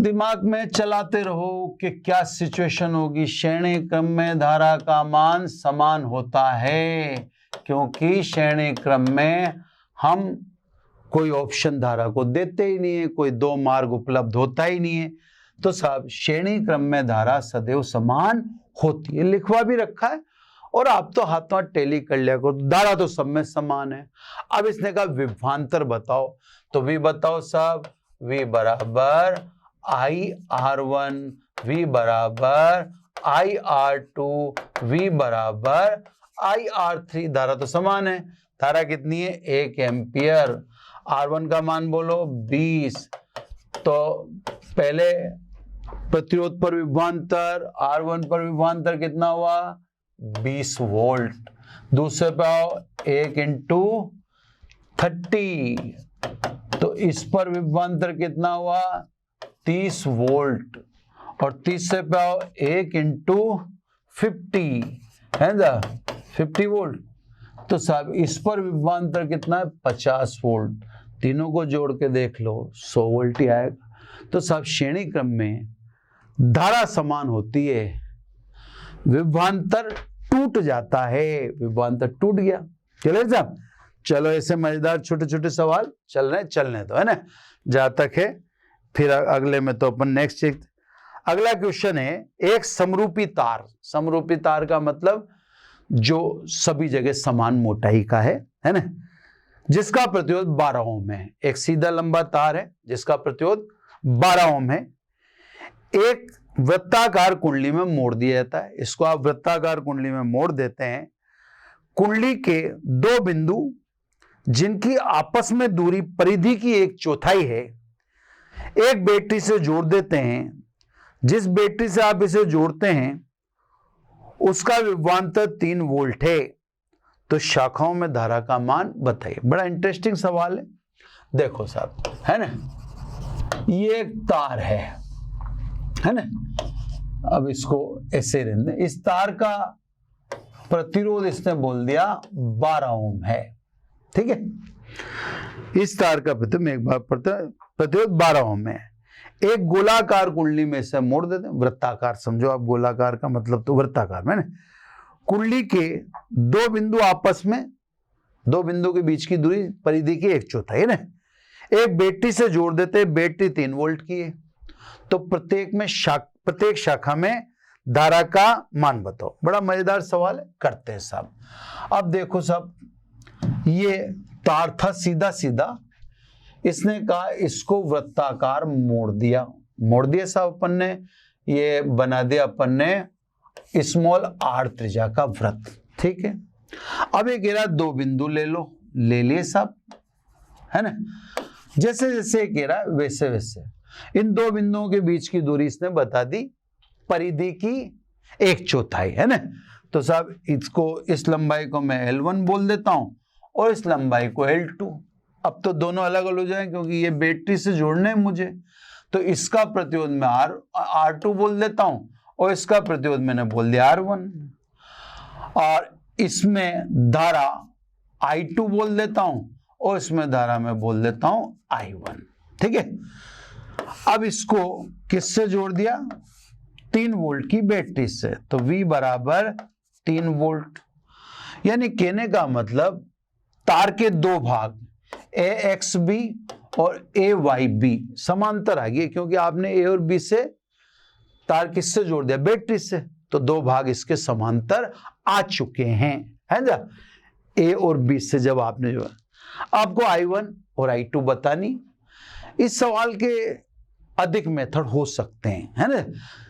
दिमाग में चलाते रहो कि क्या सिचुएशन होगी। श्रेणी क्रम में धारा का मान समान होता है, क्योंकि श्रेणी क्रम में हम कोई ऑप्शन धारा को देते ही नहीं है, कोई दो मार्ग उपलब्ध होता ही नहीं है। तो साहब श्रेणी क्रम में धारा सदैव समान होती है, लिखवा भी रखा है और आप तो हाथों हाथ टेली कर लिया करो, धारा तो सब में समान है। अब इसने कहा विभवांतर बताओ, तो V बताओ साहब, V बराबर IR1, V बराबर IR2, V बराबर IR3। धारा तो समान है, धारा कितनी है 1 एम्पियर। R1 का मान बोलो 20, तो पहले प्रतिरोध पर विभवांतर R1 पर विभवांतर कितना हुआ 20 वोल्ट। दूसरे पे आओ 1 इंटू 30, तो इस पर विभवांतर कितना हुआ 30 वोल्ट। और तीसरे पे आओ 1 इंटू 50 है ना 50 वोल्ट। तो साहब इस पर विभवांतर कितना है 50 वोल्ट। तीनों को जोड़ के देख लो 100 वोल्ट ही आएगा। तो साहब श्रेणी क्रम में धारा समान होती है, विभवांतर टूट जाता है, विभवांतर टूट गया। चले साहब, चलो ऐसे मजेदार छोटे छोटे सवाल चलने दो है ना जहां तक है, फिर अगले में तो अपन नेक्स्ट एक। अगला क्वेश्चन है एक समरूपी तार। समरूपी तार का मतलब जो सभी जगह समान मोटाई का है ना, जिसका प्रतिरोध 12 ओम है। एक सीधा लंबा तार है जिसका प्रतिरोध 12 ओम है, एक वृत्ताकार कुंडली में मोड़ दिया जाता है। इसको आप वृत्ताकार कुंडली में मोड़ देते हैं। कुंडली के दो बिंदु जिनकी आपस में दूरी परिधि की 1/4 है, एक बैटरी से जोड़ देते हैं। जिस बैटरी से आप इसे जोड़ते हैं उसका विभवांतर 3 वोल्ट है, तो शाखाओं में धारा का मान बताइए। बड़ा इंटरेस्टिंग सवाल है। देखो साहब है ना, ये एक तार है ना। अब इसको ऐसे रहने, इस तार का प्रतिरोध इसने बोल दिया 12 ओम है। ठीक है, इस तार का प्रतिरोध में एक बार प्रतिरोध 12 ओम है। एक गोलाकार कुंडली में से मोड़ देते हैं, वृत्ताकार समझो आप, गोलाकार का मतलब तो वृत्ताकार में ना, कुंडली के दो बिंदु आपस में, दो बिंदु के बीच की दूरी परिधि की 1/4 है ना, एक बैटरी से जोड़ देते हैं, बैटरी 3 वोल्ट की है, तो प्रत्येक शाखा में धारा का मान बताओ। बड़ा मजेदार सवाल है, करते हैं साहब। अब देखो साहब, ये तार था सीधा सीधा, इसने कहा इसको वृत्ताकार मोड़ दिया साहब अपन ने, ये बना दिया अपन ने स्मॉल r त्रिज्या का वृत्त, ठीक है। अब ये कह रहा 2 बिंदु ले लो, ले लिए साहब, है ना। जैसे जैसे कह रहा है वैसे वैसे इन 2 बिंदुओं के बीच की दूरी इसने बता दी परिधि की 1/4 है ना। तो साहब इसको, इस लंबाई को मैं L1 बोल देता हूं और इस लंबाई को L2। अब तो दोनों अलग अलग हो जाए क्योंकि ये बैटरी से जोड़ने हैं मुझे, तो इसका प्रतिरोध मैं R2 बोल देता हूं और इसका प्रतिरोध मैंने बोल दिया R1, और इसमें धारा I2 बोल देता हूं और इसमें धारा मैं बोल देता हूं I1, ठीक है। अब इसको किससे जोड़ दिया, 3 वोल्ट की बैटरी से, तो V बराबर 3 वोल्ट। यानी कहने का मतलब तार के 2 भाग AXB और AYB समांतर आ गए, क्योंकि आपने A और B से तार किससे जोड़ दिया, बैटरी से, तो 2 भाग इसके समांतर आ चुके हैं, है ना। A और B से जब आपने जो, आपको I1 और I2 बतानी। इस सवाल के अधिक मेथड हो सकते हैं, है ना।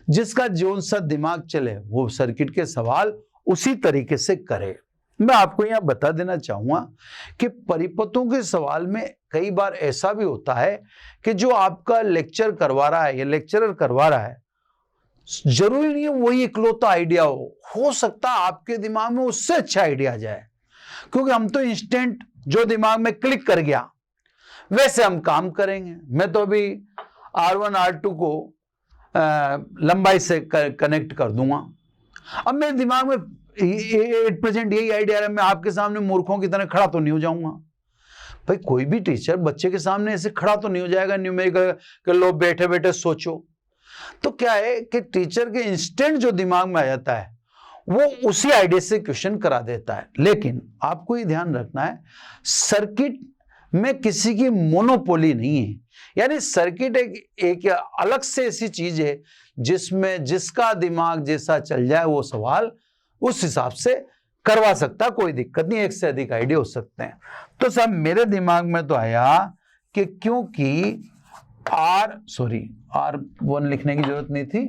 जिसका जोन सा दिमाग चले वो सर्किट के सवाल उसी तरीके से करे। मैं आपको यहां बता देना चाहूंगा कि परिपथों के सवाल में कई बार ऐसा भी होता है कि जो आपका लेक्चर करवा रहा है या लेक्चरर करवा रहा है, जरूरी नहीं है वही इकलौता आइडिया हो सकता है आपके दिमाग में उससे अच्छा आइडिया आ जाए, क्योंकि हम तो इंस्टेंट जो दिमाग में क्लिक कर गया वैसे हम काम करेंगे। मैं तो अभी R1 R2 को लंबाई से कनेक्ट कर दूंगा। अब मेरे दिमाग में 8% यही आइडिया है, मैं आपके सामने मूर्खों की तरह खड़ा तो नहीं हो जाऊंगा। भाई कोई भी टीचर बच्चे के सामने ऐसे खड़ा तो नहीं हो जाएगा न्यूमेरिकल के लो बैठे बैठे सोचो। तो क्या है कि टीचर के इंस्टेंट जो दिमाग में आ जाता है वो उसी आइडिया से क्वेश्चन करा देता है। लेकिन आपको ये ध्यान रखना है, सर्किट में किसी की मोनोपोली नहीं है। यानी सर्किट एक अलग से ऐसी चीज है जिसमें जिसका दिमाग जैसा चल जाए वो सवाल उस हिसाब से करवा सकता, कोई दिक्कत नहीं, एक से अधिक आइडिया हो सकते हैं। तो साहब मेरे दिमाग में तो आया कि क्योंकि R1 लिखने की जरूरत नहीं थी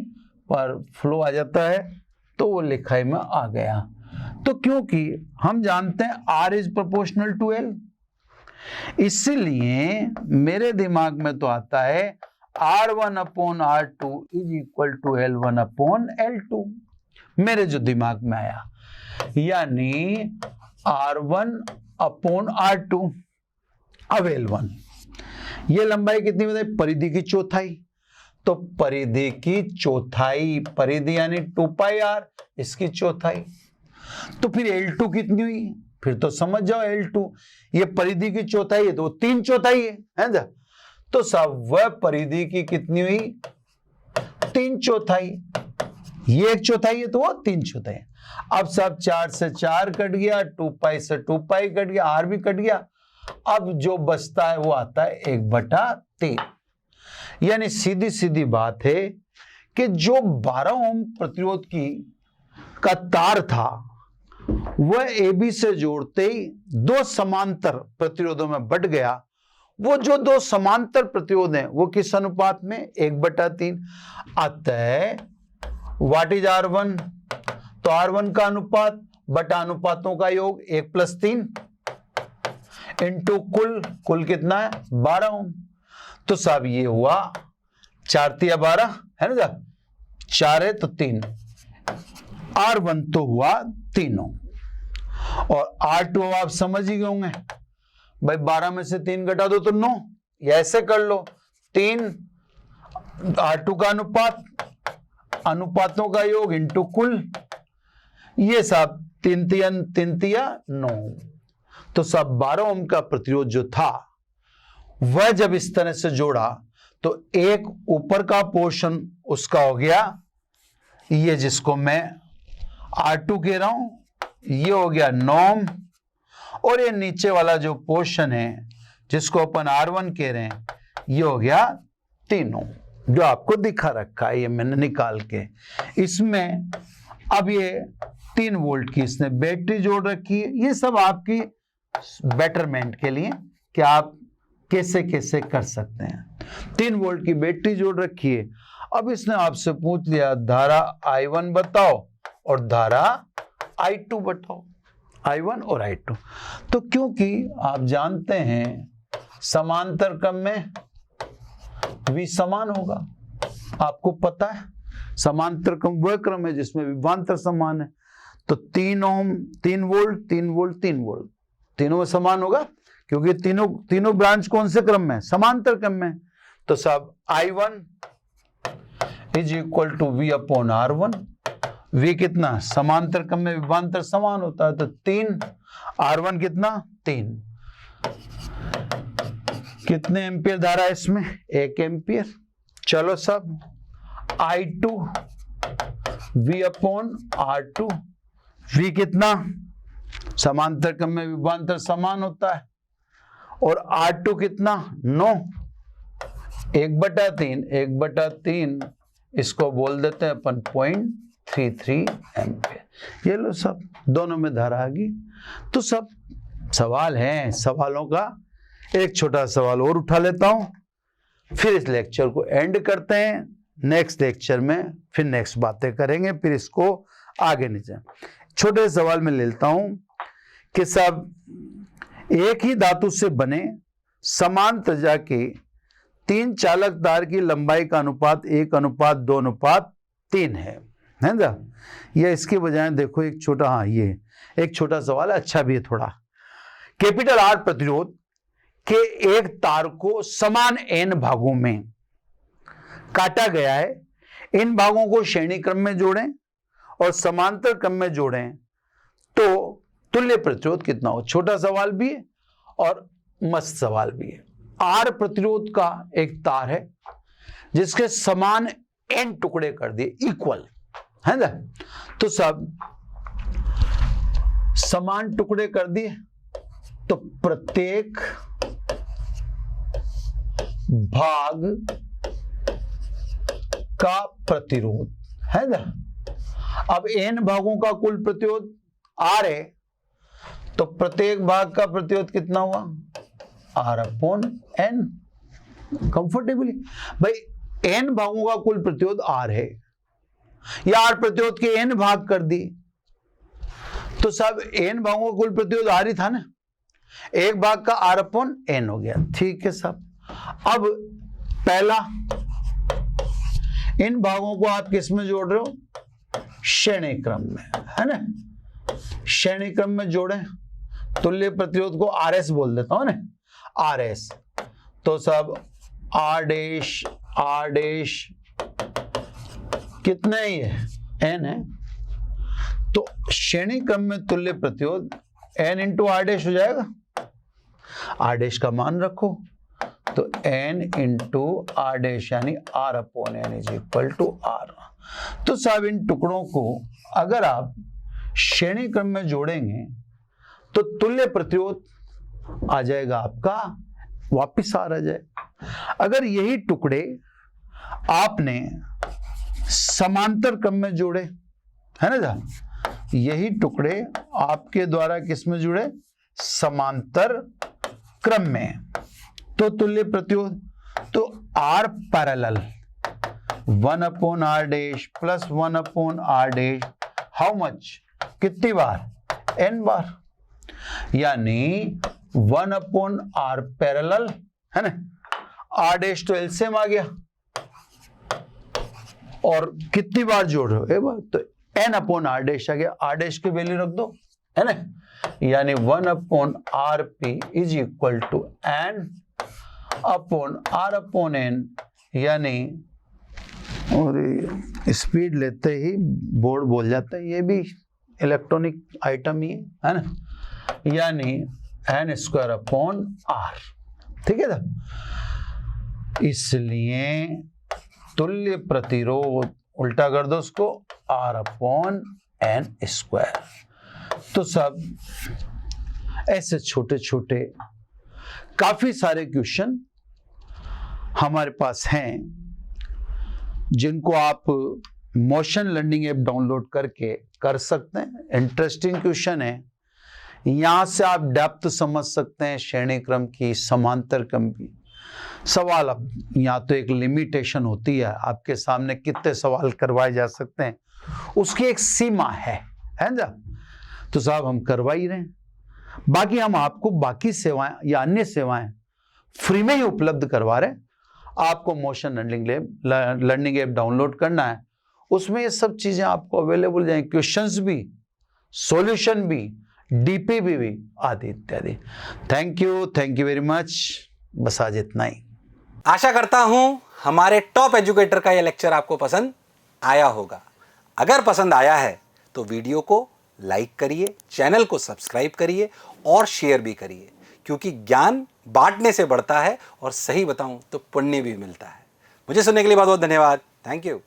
पर फ्लो आ जाता है तो वो लिखाई में आ गया। तो क्योंकि हम जानते हैं R is proportional to L, इसलिए मेरे दिमाग में तो आता है R1/R2 is equal to L1/L2, मेरे जो दिमाग में आया। यानी R1/R2 अब L1, ये लंबाई कितनी बताई, परिधि की चौथाई, तो परिधि की चौथाई, परिधि यानी 2πr, इसकी चौथाई। तो फिर L2 कितनी हुई, फिर तो समझ जाओ L2, ये परिधि की चौथाई है तो 3/4 है ना। तो सब वह परिधि की कितनी हुई, 3/4, ये 1/4 है तो वो 3/4। अब सब 4 से 4 कट गया, 2π से 2π कट गया, R भी कट गया। अब जो बचता है वो आता है 1/3। यानी सीधी सीधी बात है कि जो 12 ओम प्रतिरोध का तार था वह AB से जोड़ते ही 2 समांतर प्रतिरोधों में बट गया। वो जो 2 समांतर प्रतिरोध हैं वो किस अनुपात में, 1/3। अतः व्हाट इज R1, तो R1 का अनुपात बटा अनुपातों का योग 1+3 इंटू कुल कितना है, 12 ओम। तो साहब ये हुआ 4×3=12 है ना, 4 है तो 3, R1 तो हुआ 3 ओम। और R2 आप समझ ही गए होंगे भाई, 12 में से 3 घटा दो तो 9, या ऐसे कर लो 3 R2 का अनुपात, अनुपातों का योग इंटू कुल, ये सब 3×3=9। तो सब 12 ओम का प्रतिरोध जो था वह जब इस तरह से जोड़ा तो एक ऊपर का पोर्शन उसका हो गया ये, जिसको मैं R2 कह रहा हूं, ये हो गया नॉर्म, और ये नीचे वाला जो पोर्शन है जिसको अपन R1 कह रहे हैं, ये हो गया 3 ओम, जो आपको दिखा रखा है, ये मैंने निकाल के। इसमें अब ये 3 वोल्ट की इसने बैटरी जोड़ रखी है। ये सब आपकी बेटरमेंट के लिए कि आप कैसे कैसे कर सकते हैं। 3 वोल्ट की बैटरी जोड़ रखी है। अब इसने आपसे पूछ लिया धारा I1 बताओ और धारा I2 बताओ, I1 और I2। तो क्योंकि आप जानते हैं समांतर क्रम में V समान होगा, आपको पता है समांतर क्रम वह क्रम है जिसमें विभवांतर समान है। तो 3 ओम 3 वोल्ट 3 वोल्ट 3 वोल्ट तीनों में समान होगा, क्योंकि तीनों ब्रांच कौन से क्रम में, समांतर क्रम में। तो सब I1 is equal to V upon R1। V कितना, समांतर क्रम में विभवांतर समान होता है, तो 3, R1 कितना 3। कितने एम्पियर धारा है इसमें, 1 एम्पियर। चलो सब I2 V upon R2। V कितना, समांतर क्रम में विभवांतर समान होता है, और R2 कितना 9, 1/3, 1/3 इसको बोल देते हैं अपन 0.33 एम्पियर। ये लो सब, दोनों में धारा आ गई। तो सब सवाल हैं, सवालों का एक छोटा सवाल और उठा लेता हूं, फिर इस लेक्चर को एंड करते हैं। नेक्स्ट लेक्चर में फिर नेक्स्ट बातें करेंगे, फिर इसको आगे नहीं जाए। छोटे सवाल में लेता हूं कि सब एक ही धातु से बने समान त्रिज्या के 3 चालक तार की लंबाई का अनुपात 1:2:3 है ना। ये इसके बजाय देखो एक छोटा, हाँ ये एक छोटा सवाल है, अच्छा भी है थोड़ा। कैपिटल R प्रतिरोध के एक तार को समान n भागों में काटा गया है। इन भागों को श्रेणी क्रम में जोड़ें और समांतर क्रम में जोड़ें तो तुल्य प्रतिरोध कितना हो। छोटा सवाल भी है और मस्त सवाल भी है। R प्रतिरोध का एक तार है जिसके समान n टुकड़े कर दिए, इक्वल है ना। तो सब समान टुकड़े कर दिए, तो प्रत्येक भाग का प्रतिरोध है ना। अब n भागों का कुल प्रतिरोध R है, तो प्रत्येक भाग का प्रतिरोध कितना हुआ, R अपॉन n। कंफर्टेबली भाई n भागों का कुल प्रतिरोध R है, या R प्रतिरोध के n भाग कर दिए, तो सब n भागों का कुल प्रतिरोध R ही था ना, एक भाग का R अपॉन n हो गया। ठीक है सब। अब पहला, इन भागों को आप किस में जोड़ रहे हो, श्रेणी क्रम में है ना। श्रेणी क्रम में जोड़ें, तुल्य प्रतिरोध को RS बोल देता हूं ना, RS। तो सब R डैश कितना ही है, n है। तो श्रेणी क्रम में तुल्य प्रतिरोध n इंटू R डैश हो जाएगा। R डैश का मान रखो, तो n इंटू R डैश यानी R upon n is equal to R। तो सब इन टुकड़ों को अगर आप श्रेणी क्रम में जोड़ेंगे तो तुल्य प्रतिरोध आ जाएगा आपका, वापिस आ जाए। अगर यही टुकड़े आपने समांतर क्रम में जोड़े है ना, यही टुकड़े आपके द्वारा किस में जुड़े, समांतर क्रम में, तो तुल्य प्रतिरोध, तो R parallel 1 upon R dash plus 1 upon R dash, how much, कितनी बार, n बार, यानी 1 अपॉन R पैरेलल है ना, R डैश तो एलसीएम आ गया, और कितनी बार जोड़ रहे हो, एक बार, तो n अपॉन R डैश आ गया। R डैश की वैल्यू रख दो है ना, यानी 1 upon R P is equal to n upon R upon n, यानी, और स्पीड लेते ही बोर्ड बोल जाता है, ये भी इलेक्ट्रॉनिक आइटम ही है ना, यानी n स्क्वायर अपॉन R। ठीक है ना। इसलिए तुल्य प्रतिरोध उल्टा कर दो उसको, R/N²। तो सब ऐसे छोटे छोटे काफी सारे क्वेश्चन हमारे पास हैं जिनको आप मोशन लर्निंग ऐप डाउनलोड करके कर सकते हैं। इंटरेस्टिंग क्वेश्चन है, यहां से आप डेप्थ समझ सकते हैं, श्रेणी क्रम की, समांतर क्रम की। सवाल अब यहाँ तो एक लिमिटेशन होती है, आपके सामने कितने सवाल करवाए जा सकते हैं उसकी एक सीमा है ना। तो साहब हम करवा ही रहे हैं, बाकी हम आपको बाकी सेवाएं या अन्य सेवाएं फ्री में ही उपलब्ध करवा रहे हैं। आपको मोशन लर्निंग ऐप डाउनलोड करना है, उसमें ये सब चीजें आपको अवेलेबल जाएंगी, क्वेश्चंस भी, सॉल्यूशन भी, डीपीबी भी, आदि इत्यादि। Thank you very much. बस आज इतना ही। आशा करता हूं हमारे टॉप एजुकेटर का यह लेक्चर आपको पसंद आया होगा। अगर पसंद आया है तो वीडियो को लाइक करिए, चैनल को सब्सक्राइब करिए और शेयर भी करिए, क्योंकि ज्ञान बांटने से बढ़ता है और सही बताऊं तो पुण्य भी मिलता है। मुझे सुनने के लिए बहुत बहुत धन्यवाद। Thank you.